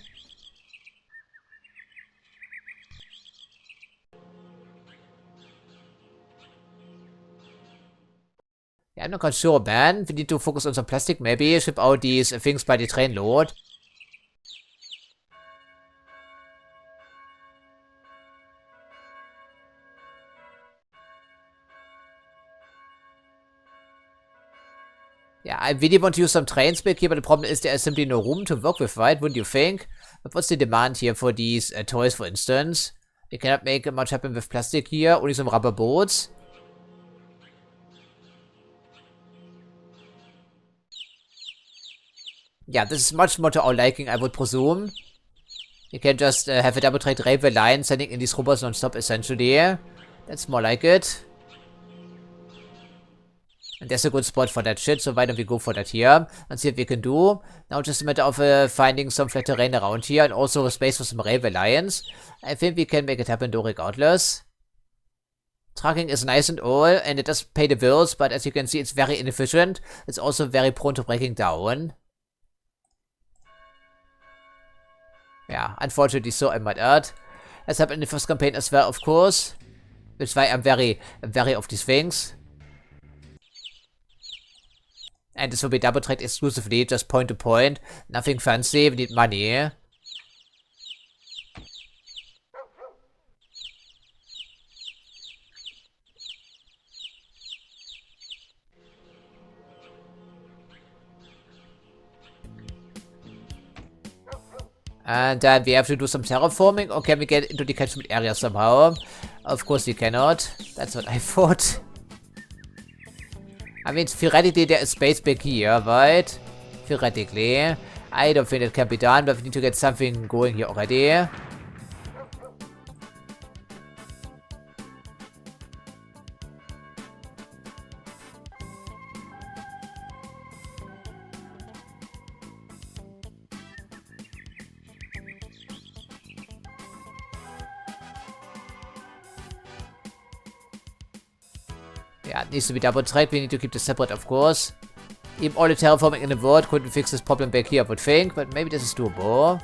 Yeah, I'm not quite sure, man. We need to focus on some plastic, maybe. Ship out these things by the train load. Yeah, I really want to use some trains back here, but the problem is there is simply no room to work with, right? Wouldn't you think? But what's the demand here for these toys, for instance? You cannot make much happen with plastic here, only some rubber boats. Yeah, this is much more to our liking, I would presume. You can just have a double track railway line sending in these robots non-stop, essentially. That's more like it. And there's a good spot for that shit, so why don't we go for that here and see what we can do. Now just a matter of finding some flat terrain around here and also space for some railway lines. I think we can make it happen though regardless. Trucking is nice and all, and it does pay the bills, but as you can see it's very inefficient. It's also very prone to breaking down. Yeah, unfortunately so, I might add. As happened in the first campaign as well, of course. Which is why I'm very of these things. And this will be double tracked exclusively, just point to point. Nothing fancy, we need money. And then we have to do some terraforming, or can we get into the catchment area somehow? Of course we cannot. That's what I thought. I mean, theoretically there is space back here, right? Theoretically. I don't think it can be done, but we need to get something going here already. Yeah, it needs to be double tracked. We need to keep this separate, of course. Even all the terraforming in the world couldn't fix this problem back here, I would think. But maybe this is doable.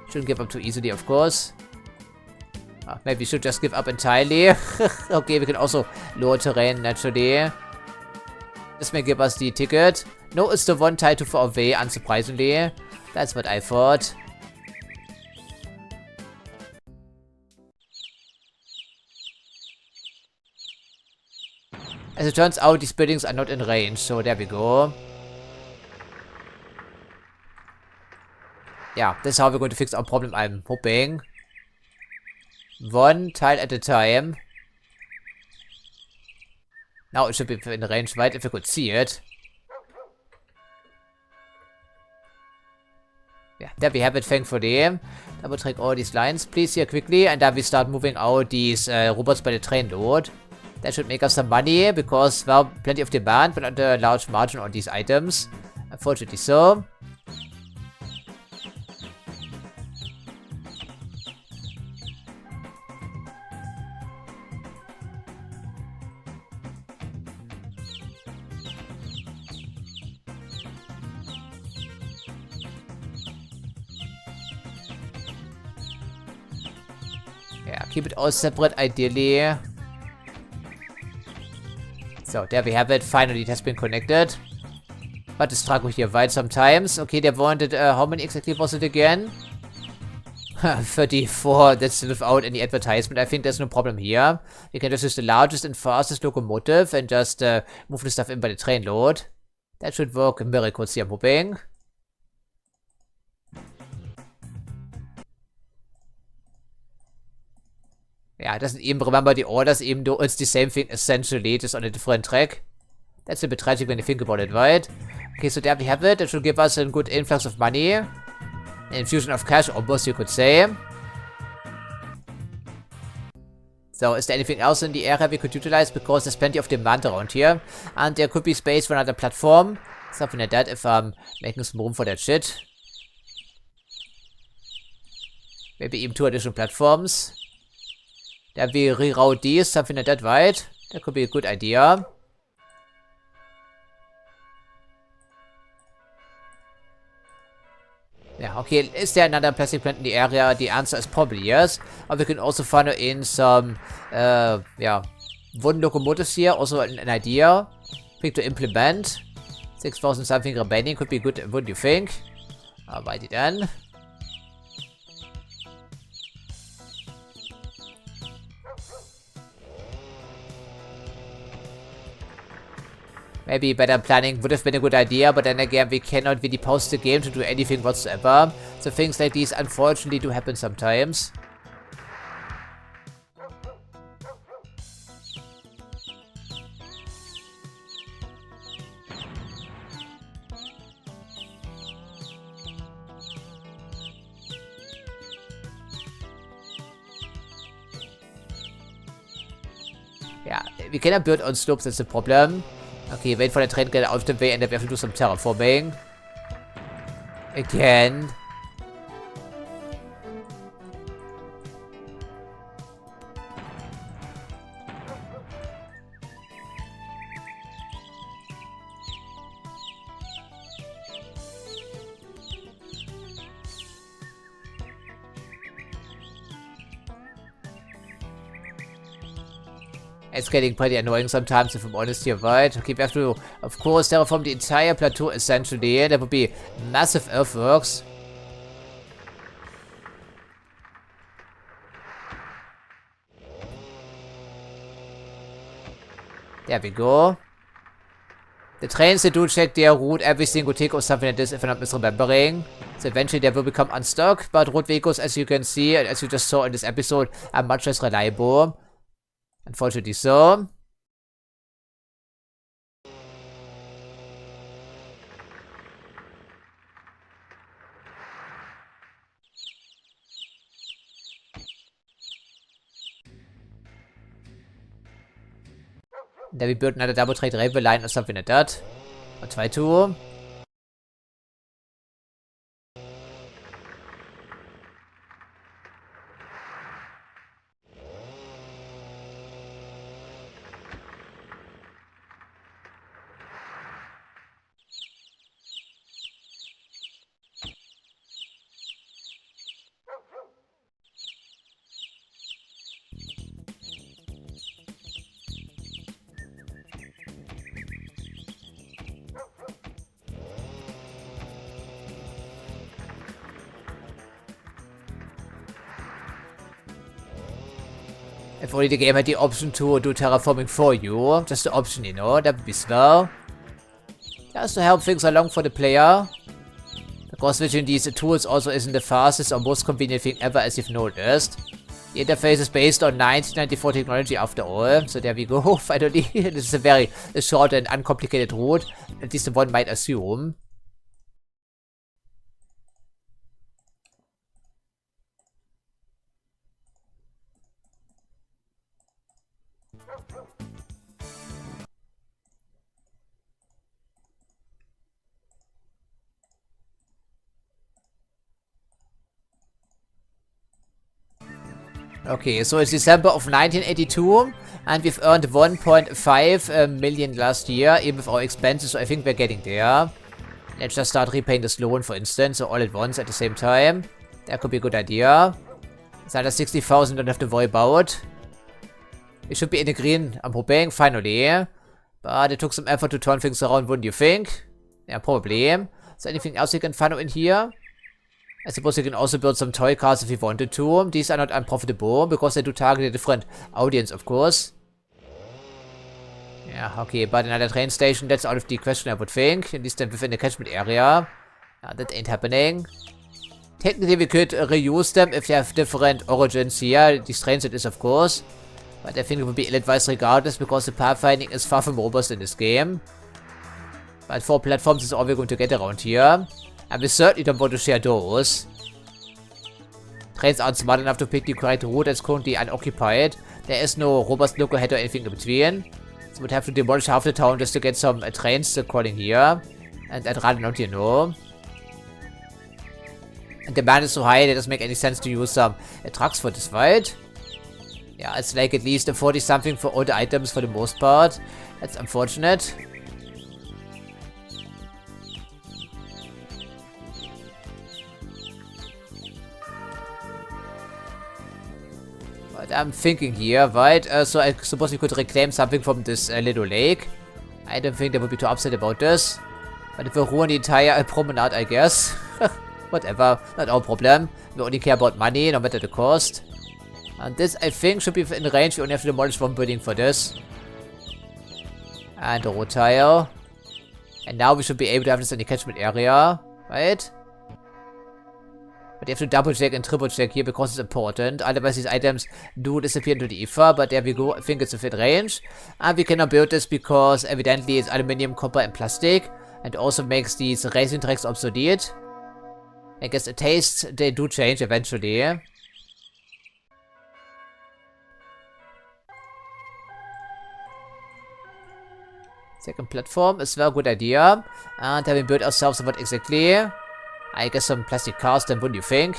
Shouldn't give up too easily, of course. Maybe we should just give up entirely. Okay, we can also lower terrain, naturally. This may give us the ticket. No, it's the one tied to far away, unsurprisingly. That's what I thought. As it turns out, these buildings are not in range, so there we go. Yeah, this is how we're going to fix our problem, I'm hoping. One tile at a time. Now it should be in range, right, if we could see it. Yeah, there we have it, thankfully. Double track all these lines, please, here quickly. And then we start moving out these robots by the train load. That should make us some money, because, well, plenty of demand, but not a large margin on these items. Unfortunately so. Yeah, keep it all separate, ideally. So, there we have it. Finally, it has been connected. But the struggle here right sometimes. Okay, they wanted, how many exactly was it again? 34. That's without any advertisement. I think there's no problem here. You can just use the largest and fastest locomotive and just move the stuff in by the train load. That should work in miracles here, I'm hoping. Yeah, it doesn't even remember the orders, even though it's the same thing essentially, just on a different track. That's a bit tragic when you think about it, right? Okay, so there we have it. It should give us a good influx of money. An infusion of cash, almost, you could say. So, is there anything else in the area we could utilize? Because there's plenty of demand around here. And there could be space for another platform. Something like that, if I'm making some room for that shit. Maybe even 2 additional platforms. Then we reroute these, something like that, right? That could be a good idea. Yeah, okay, is there another plastic plant in the area? The answer is probably yes. But we can also funnel in some, yeah, wooden locomotives here. Also an idea. Quick to implement. 6,000 something remaining could be good, wouldn't you think? Alrighty then. Maybe better planning would have been a good idea, but then again, we cannot really pause the game to do anything whatsoever. So things like these unfortunately do happen sometimes. Yeah, we cannot build on slopes, that's the problem. Okay, wait for the train to get out of the way and then we have to do some terraforming. Again. It's getting pretty annoying sometimes, if I'm honest here, right? Okay, we have to, of course, terraform the entire plateau, essentially. That would be massive earthworks. There we go. The trains they do check their route every single tick or something like this, if I'm not misremembering. So eventually they will become unstuck, but road vehicles, as you can see, and as you just saw in this episode, are much less reliable. Unfortunately so. Then we build another double track railway line or something like that. Or try to. If only the game had the option to do terraforming for you. Just the option, you know, that would be swell. Just to help things along for the player. Because switching these tools also isn't the fastest or most convenient thing ever, as you've noticed. The interface is based on 1994 technology after all, so there we go, finally. This is a very short and uncomplicated route, at least one might assume. Okay, so it's December of 1982, and we've earned 1.5 million last year, even with our expenses, so I think we're getting there. Let's just start repaying this loan, for instance, so all at once at the same time. That could be a good idea. It's under 60,000, don't have to worry about. We should be in the green, I'm hoping, finally. But it took some effort to turn things around, wouldn't you think? Yeah, probably. Is there anything else you can find out in here? I suppose you can also build some toy cars if you wanted to. These are not unprofitable, because they do target a different audience, of course. Yeah, okay, but another train station, that's out of the question, I would think. At least within the catchment area. Yeah, that ain't happening. Technically, we could reuse them if they have different origins here. These trains, it is, of course. But I think it would be ill-advised regardless, because the pathfinding is far from robust in this game. But 4 platforms is all we're going to get around here. And we certainly don't want to share those. Trains aren't smart enough to pick the correct route that's currently unoccupied. There is no robust local head or anything in between. So we'd have to demolish half the town just to get some trains calling here. And I'd rather not, you know. And demand is so high that it doesn't make any sense to use some trucks for this, right? Yeah, it's like at least 40 something for all the items for the most part. That's unfortunate. But I'm thinking here, right? So I suppose we could reclaim something from this little lake. I don't think they would be too upset about this. But it will ruin the entire promenade, I guess. Whatever, not our problem. We only care about money, no matter the cost. And this, I think, should be in range. We only have to demolish one building for this. And a road tile. And now we should be able to have this in the catchment area, right? But you have to double check and triple check here because it's important. Otherwise these items do disappear into the ether. But there we go. I think it's within range. And we cannot build this because evidently it's aluminium, copper and plastic. And also makes these racing tracks obsolete. I guess the tastes, they do change eventually. Second platform is a very good idea. And then we build ourselves what exactly? I guess some plastic cars, then wouldn't you think?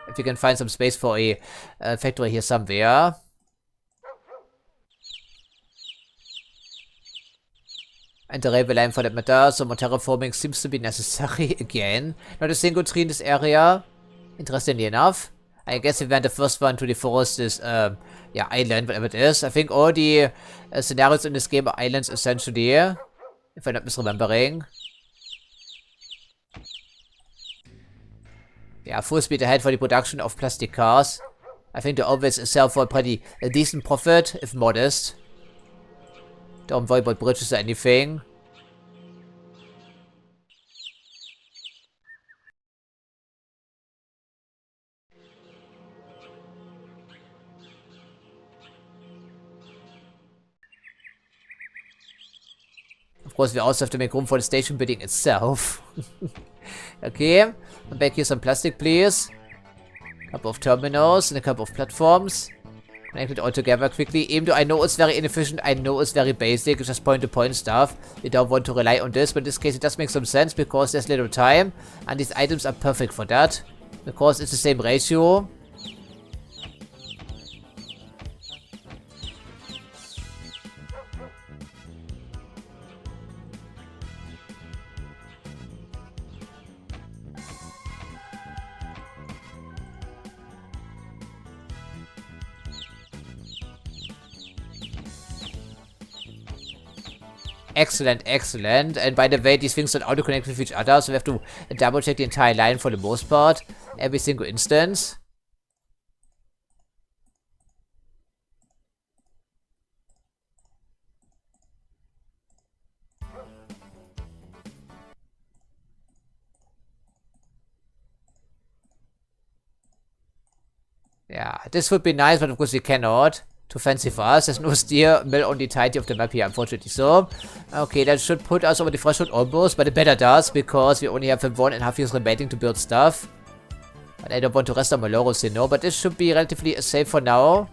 If we can find some space for a factory here somewhere. And the railway line for that matter, so more terraforming seems to be necessary again. Not a single tree in this area. Interestingly enough. I guess we went the first one to the forest, this, yeah, island, whatever it is. I think all the scenarios in this game are islands, essentially. If I'm not misremembering. Yeah, full speed ahead for the production of plastic cars. I think they always sell for a pretty decent profit, if modest. Don't worry about bridges or anything. Of course, we also have to make room for the station building itself. Okay, and back here some plastic, please. Couple of terminals and a couple of platforms. Connect it all together quickly. Even though I know it's very inefficient, I know it's very basic, it's just point-to-point stuff. We don't want to rely on this, but in this case it does make some sense because there's little time. And these items are perfect for that. Because it's the same ratio. Excellent, excellent. And by the way, these things don't auto-connect with each other, so we have to double-check the entire line for the most part. Every single instance. Yeah, this would be nice, but of course we cannot. Too fancy for us. There's no steel mill on the entirety of the map here, unfortunately. So, okay, that should put us over the threshold almost, but it better does, because we only have 1.5 years remaining to build stuff. But I don't want to rest on my laurels here, no. But this should be relatively safe for now.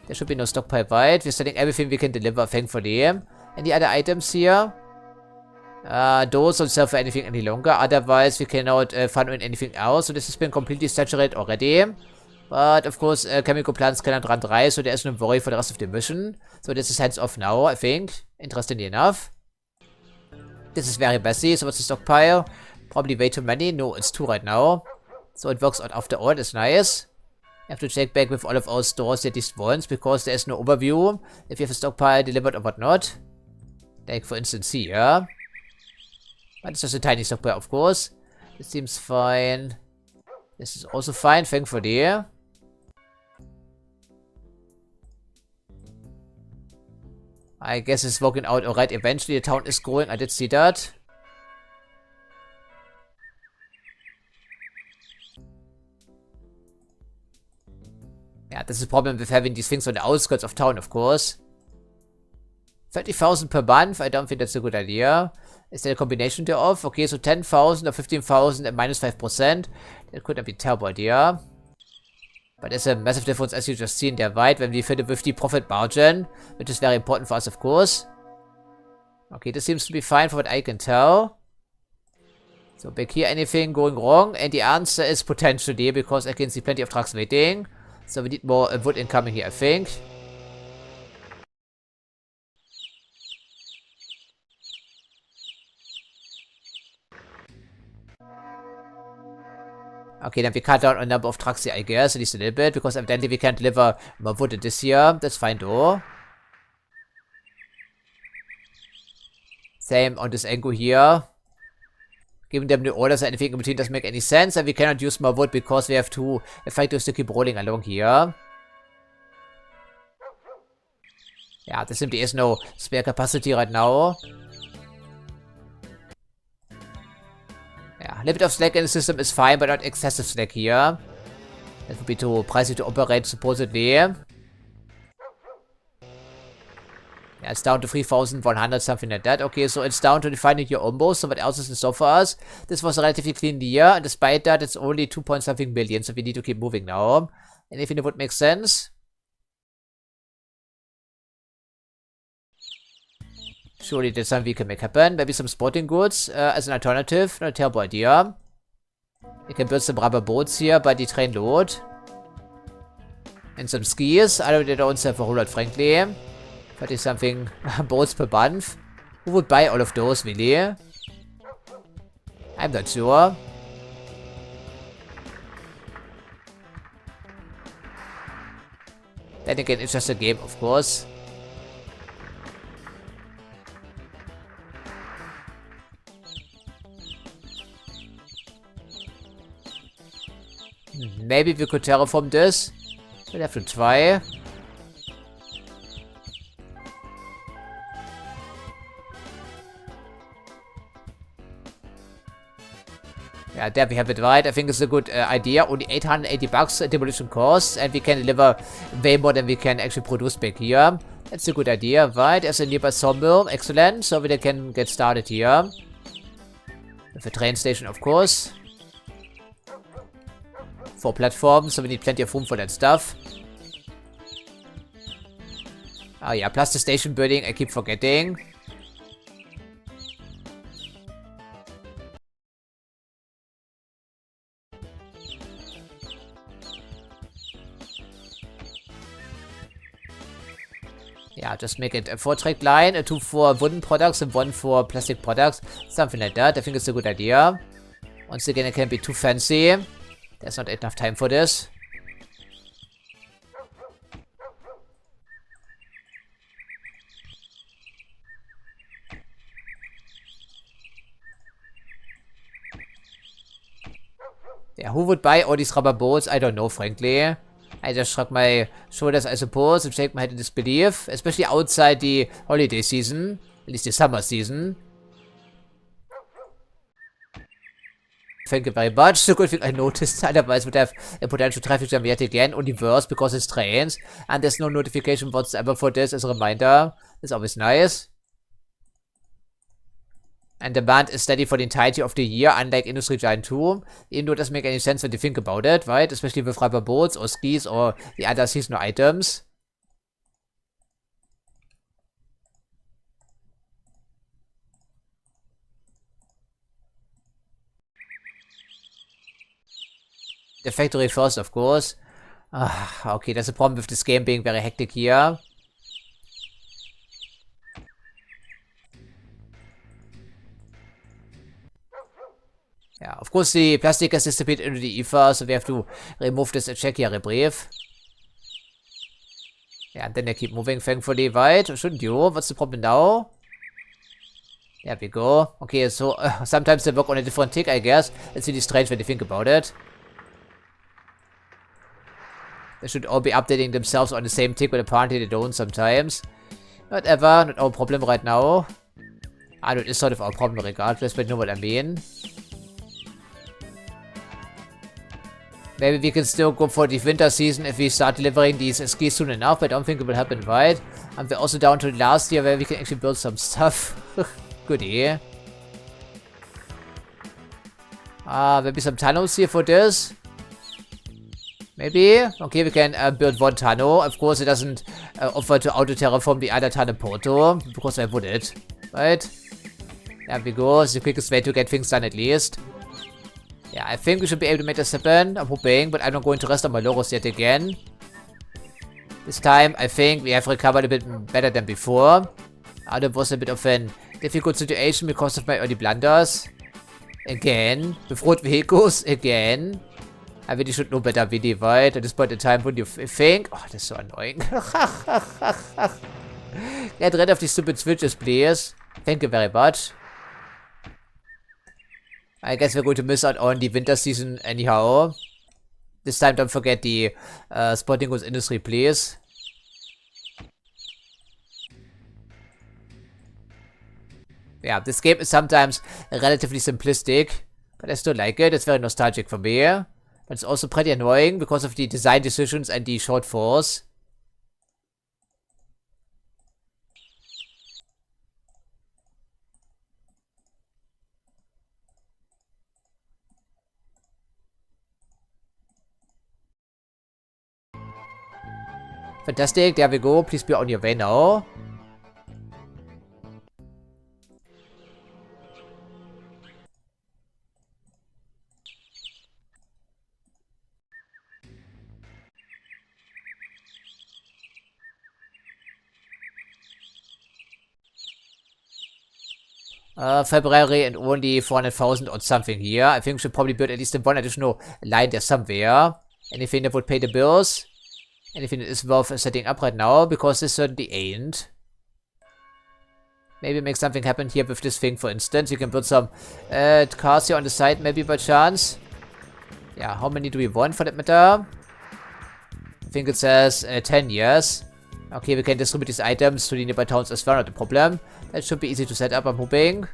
There should be no stockpile, right? We're selling everything we can deliver, thankfully. Any other items here? Those don't sell for anything any longer. Otherwise, we cannot fund on anything else. So this has been completely saturated already. But, of course, chemical plants cannot run dry, so there is no worry for the rest of the mission. So this is hands off now, I think. Interestingly enough. This is very messy, so what's the stockpile? Probably way too many. No, it's 2 right now. So it works out after all, that's nice. I have to check back with all of our stores at least once, because there is no overview if you have a stockpile delivered or whatnot. Like, for instance, here. But it's just a tiny stockpile, of course. This seems fine. This is also fine, thankfully. I guess it's working out alright. Eventually the town is growing. I did see that. Yeah, this is a problem with having these things on the outskirts of town, of course. 30,000 per month? I don't think that's a good idea. Is there a combination thereof? Okay, so 10,000 or 15,000 at minus 5%. That could not be a terrible idea. But there's a massive difference, as you just seen there, right? When we fill it with the profit margin, which is very important for us, of course. Okay, this seems to be fine for what I can tell. So back here, anything going wrong? And the answer is potentially, because I can see plenty of trucks waiting. So we need more wood incoming here, I think. Okay, then we cut down on a number of trucks here, I guess, at least a little bit, because evidently we can't deliver more wood in this year. That's fine though. Same on this angle here. Giving them the orders or anything in between doesn't make any sense, and we cannot use more wood because we have two factories to keep rolling along here. Yeah, there simply is no spare capacity right now. Yeah, a little bit of slack in the system is fine, but not excessive slack here. That would be too pricey to operate, supposedly. Yeah, it's down to 3,100, something like that. Okay, so it's down to the final year almost, so what else is in store for us? This was a relatively clean year, and despite that, it's only 2-point-something billion, so we need to keep moving now. Anything that would make sense? Surely there's something we can make happen. Maybe some sporting goods as an alternative. Not a terrible idea. We can build some rubber boats here by the train load. And some skis. I don't sell for a whole lot, frankly. 30-something boats per month. Who would buy all of those, really? I'm not sure. Then again, it's just a game, of course. Maybe we could terraform this. We'll have to try. Yeah, there we have it, right. I think it's a good idea. Only 880 bucks demolition cost, and we can deliver way more than we can actually produce back here. That's a good idea, right? There's a nearby sawmill. Excellent. So we can get started here. With a train station, of course. 4 platforms, so we need plenty of room for that stuff. Oh yeah, plus the station building, I keep forgetting. Yeah, just make it a 4-track line, a 2 for wooden products and 1 for plastic products. Something like that, I think it's a good idea. Once again, it can't be too fancy. There's not enough time for this. Yeah, who would buy all these rubber boats? I don't know, frankly. I just shrug my shoulders, I suppose, and shake my head in disbelief. Especially outside the holiday season. At least the summer season. Thank you very much. So good thing I noticed. Otherwise would have a potential traffic jam yet again. Only worse because it's trains. And there's no notification whatsoever for this as a reminder. It's always nice. And demand is steady for the entirety of the year, unlike Industriegigant 2. Even though it doesn't make any sense when you think about it, right? Especially with rubber boats or skis or the other seasonal items. The factory first, of course. Okay, there's a problem with this game being very hectic here. Yeah, of course the plastic has disappeared into the ether, so we have to remove this check here, brief. Yeah, and then they keep moving, thankfully, right? Shouldn't you? What's the problem now? There we go. Okay, so sometimes they work on a different tick, I guess. It's really strange when you think about it. They should all be updating themselves on the same tick, but apparently they don't sometimes. Whatever, not our problem right now. I know, it's sort of our problem regardless, but you know what I mean. Maybe we can still go for the winter season if we start delivering these skis soon enough, but I don't think it will happen, right? And we're also down to the last year where we can actually build some stuff. Goodie. Maybe some tunnels here for this. Maybe? Okay, we can build 1 tunnel. Of course, it doesn't offer to auto-terraform the other tunnel porto, because why would it? Right? There we go. It's the quickest way to get things done at least. Yeah, I think we should be able to make this happen. I'm hoping, but I'm not going to rest on my logos yet again. This time, I think we have recovered a bit better than before. It was a bit of a difficult situation because of my early blunders. Again. With road vehicles. Again. I really should know better, really, right? At this point in time, wouldn't you think? Oh, that's so annoying. Get rid of these stupid switches, please. Thank you very much. I guess we're going to miss out on the winter season anyhow. This time, don't forget the spotting with industry, please. Yeah, this game is sometimes relatively simplistic, but I still like it. It's very nostalgic for me. But it's also pretty annoying because of the design decisions and the shortfalls. Fantastic, there we go. Please be on your way now. February and only 400,000 or something here. I think we should probably build at least one additional line there somewhere. Anything that would pay the bills. Anything that is worth setting up right now, because this certainly ain't. Maybe make something happen here with this thing, for instance. You can put some cars here on the side, maybe by chance. Yeah, how many do we want for that matter? I think it says 10 years. Okay, we can distribute these items to the nearby towns as well, not a problem. That should be easy to set up, I'm hoping.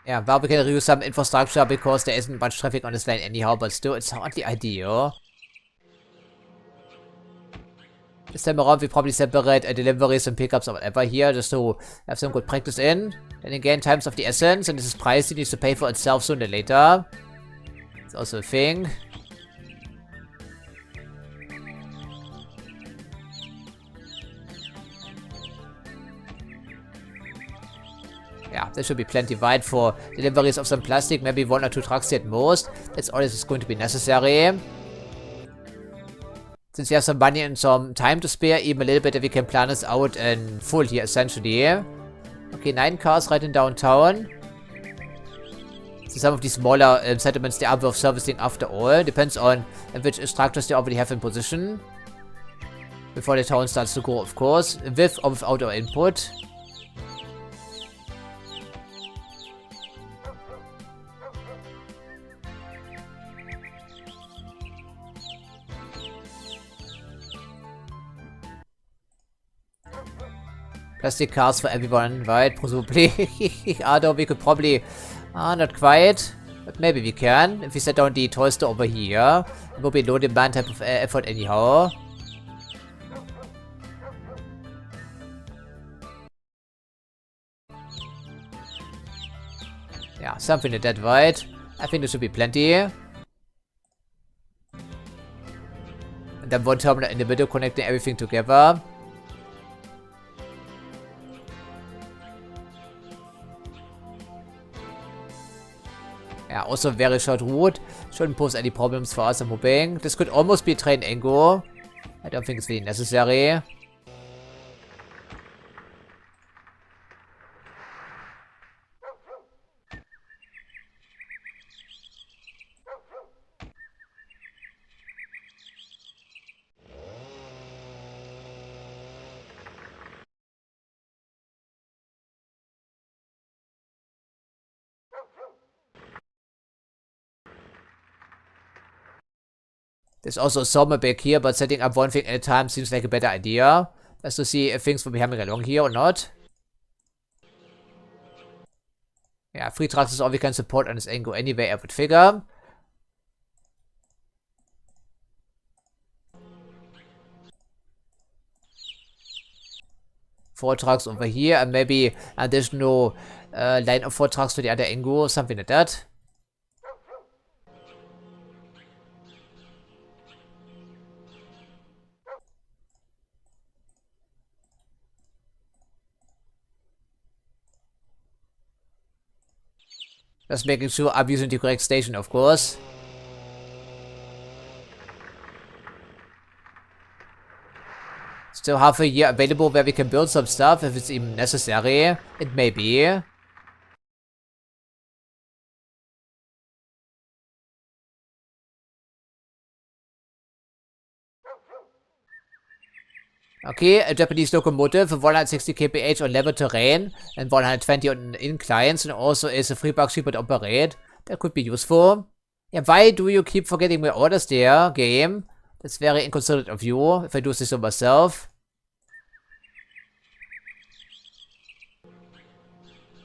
Yeah, well, we can reuse some infrastructure because there isn't much traffic on this line anyhow, but still, it's hardly ideal. This time around, we probably separate deliveries and pickups or whatever here, just to have some good practice in. Then again, time's of the essence, and this is price it needs to pay for itself sooner or later. It's also a thing. Yeah, there should be plenty wide for deliveries of some plastic, maybe 1 or 2 trucks at most. That's all that's going to be necessary. Since we have some money and some time to spare, even a little bit, we can plan this out in full here, essentially. Okay, 9 cars right in downtown. So some of these smaller settlements, they are worth servicing after all. Depends on which structures they already have in position. Before the town starts to grow, of course. With or without our input. Plastic cars for everyone, right? Presumably. Although we could probably... not quite. But maybe we can. If we set down the toy store over here. It will be low demand type of effort anyhow. Yeah, something like that, right? I think there should be plenty. And then one terminal in the middle connecting everything together. Yeah, also very short route. Shouldn't pose any problems for us, I'm hoping. This could almost be a train angle. I don't think it's really necessary. There's also a sawmill back here, but setting up one thing at a time seems like a better idea. Just to see if things will be coming along here or not. Yeah, 3 trucks is all we can support on this angle anyway, I would figure. Four trucks over here, and maybe additional line of 4 trucks to the other angle, something like that. Just making sure I'm using the correct station, of course. Still half a year available where we can build some stuff if it's even necessary. It may be. Okay, a Japanese locomotive, 160 kph on level terrain and 120 on inclines, and also is a free bug ship to operate. That could be useful. Yeah, why do you keep forgetting my orders there, game? That's very inconsiderate of you, if I do this to myself.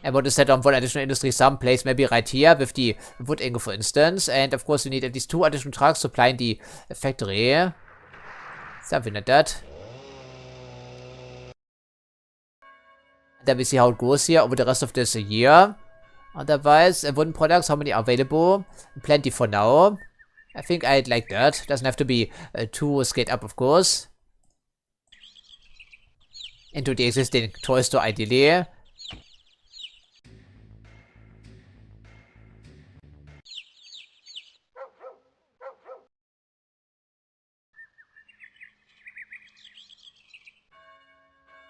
I want to set on one additional industry someplace, maybe right here with the wood angle, for instance. And of course, we need at least 2 additional trucks supplying the factory. Something like that. Then we see how it goes here over the rest of this year. Otherwise, wooden products, how many are available? Plenty for now. I think I'd like that. Doesn't have to be too scaled up, of course. Into the existing toy store, ideally.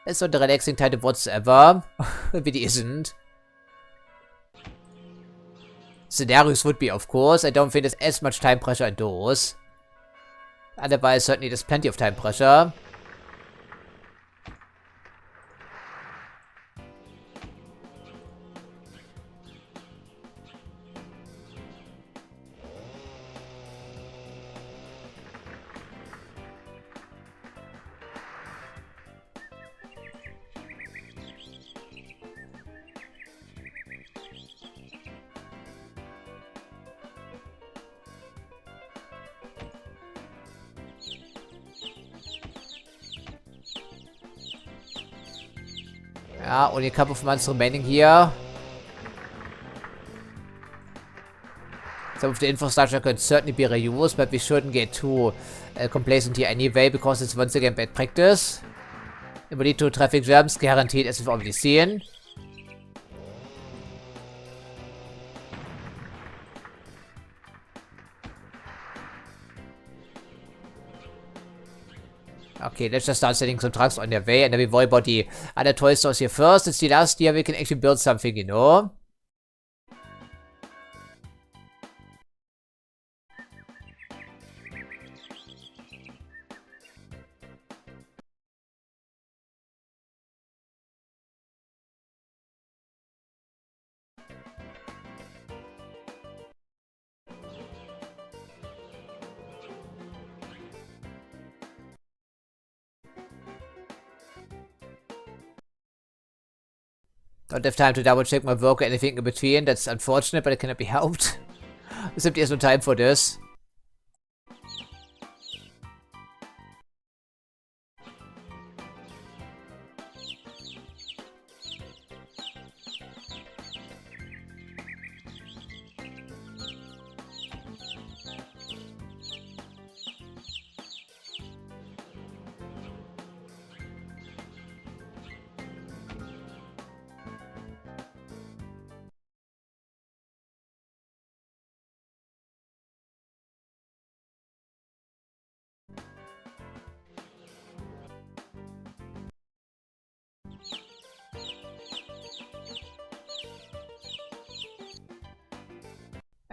It's not a relaxing title whatsoever. It really isn't. Scenarios would be, of course. I don't think there's as much time pressure in those. Otherwise, certainly there's plenty of time pressure. Yeah, only a couple of months remaining here. Some of the infrastructure could certainly be reused, but we shouldn't get too complacent here anyway, because it's once again bad practice. It will lead to traffic jams, guaranteed, as we've already seen. Okay, let's just start sending some trucks on their way, and then we worry about the other toy stores here first. It's the last year we can actually build something, you know? Don't have time to double check my work or anything in between. That's unfortunate, but it cannot be helped. There simply is no time for this.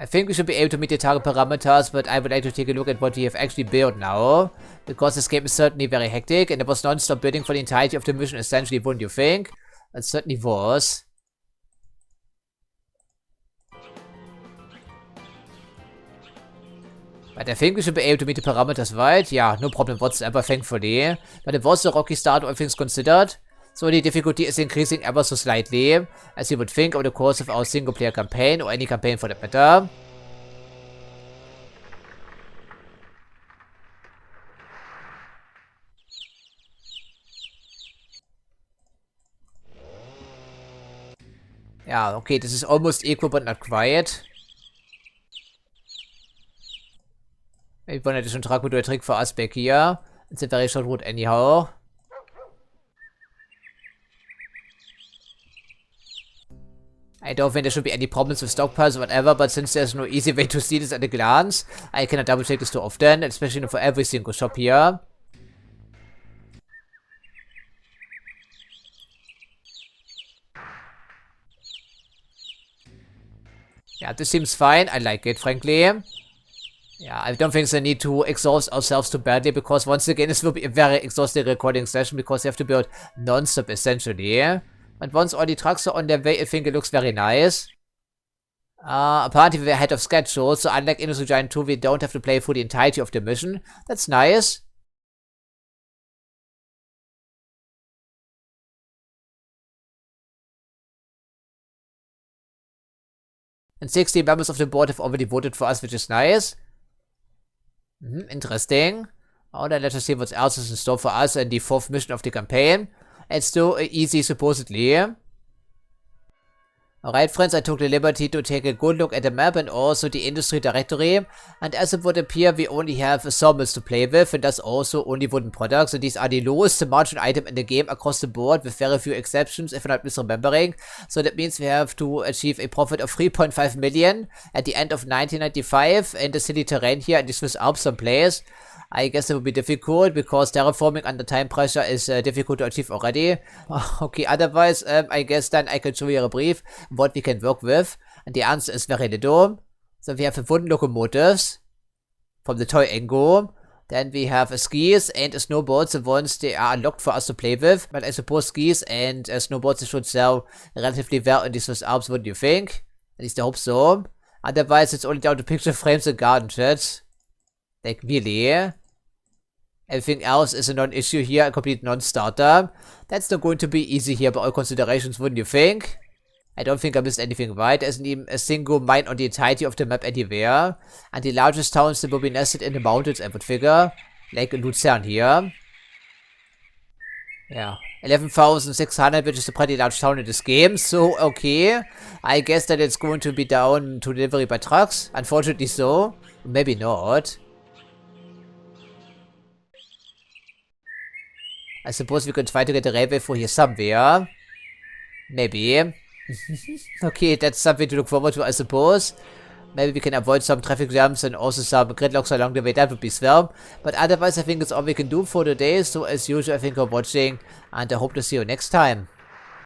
I think we should be able to meet the target parameters, but I would like to take a look at what we have actually built now. Because this game is certainly very hectic, and there was non-stop building for the entirety of the mission, essentially, wouldn't you think? It certainly was. But I think we should be able to meet the parameters, right? Yeah, no problem whatsoever, thankfully. But it was a rocky start, all things considered. So the difficulty is increasing ever so slightly, as you would think over the course of our single player campaign, or any campaign for that matter. Yeah, okay, this is almost equal but not quite. Maybe one additional truck would do a trick for us back here. It's a very short route anyhow. I don't think there should be any problems with stockpiles or whatever, but since there's no easy way to see this at a glance, I cannot double check this too often, especially for every single shop here. Yeah, this seems fine. I like it, frankly. Yeah, I don't think there's a need to exhaust ourselves too badly, because once again, this will be a very exhausting recording session, because we have to build non-stop, essentially. And once all the trucks are on their way, I think it looks very nice. Apparently we're ahead of schedule, so unlike Industriegigant 2, we don't have to play through the entirety of the mission. That's nice. And 60 members of the board have already voted for us, which is nice. Interesting. Oh, then let us see what else is in store for us in the 4th mission of the campaign. It's still easy, supposedly. Alright friends, I took the liberty to take a good look at the map and also the industry directory, and as it would appear we only have sawmills to play with, and thus also only wooden products, and these are the lowest margin item in the game across the board with very few exceptions, if I'm not misremembering. So that means we have to achieve a profit of 3.5 million at the end of 1995 in the city terrain here in the Swiss Alps someplace. I guess it will be difficult, because terraforming under time pressure is difficult to achieve already. Okay, otherwise, I guess then I can show you a brief what we can work with. And the answer is very little. So we have wooden locomotives from the toy Engo. Then we have skis and snowboards, the ones they are unlocked for us to play with. But I suppose skis and snowboards should sell relatively well in the Swiss Alps, wouldn't you think? At least I hope so. Otherwise, it's only down to picture frames and garden sheds. Like, really? Everything else is a non-issue here, a complete non-starter. That's not going to be easy here by all considerations, wouldn't you think? I don't think I missed anything right. There isn't even a single mine on the entirety of the map anywhere. And the largest towns will be nested in the mountains, I would figure. Like in Luzern here. Yeah. 11,600, which is a pretty large town in this game, so okay. I guess that it's going to be down to delivery by trucks. Unfortunately so. Maybe not. I suppose we could try to get a railway through here somewhere. Maybe. Okay, that's something to look forward to, I suppose. Maybe we can avoid some traffic jams and also some gridlocks along the way. That would be swell. But otherwise, I think it's all we can do for today. So as usual, I think you're watching, and I hope to see you next time.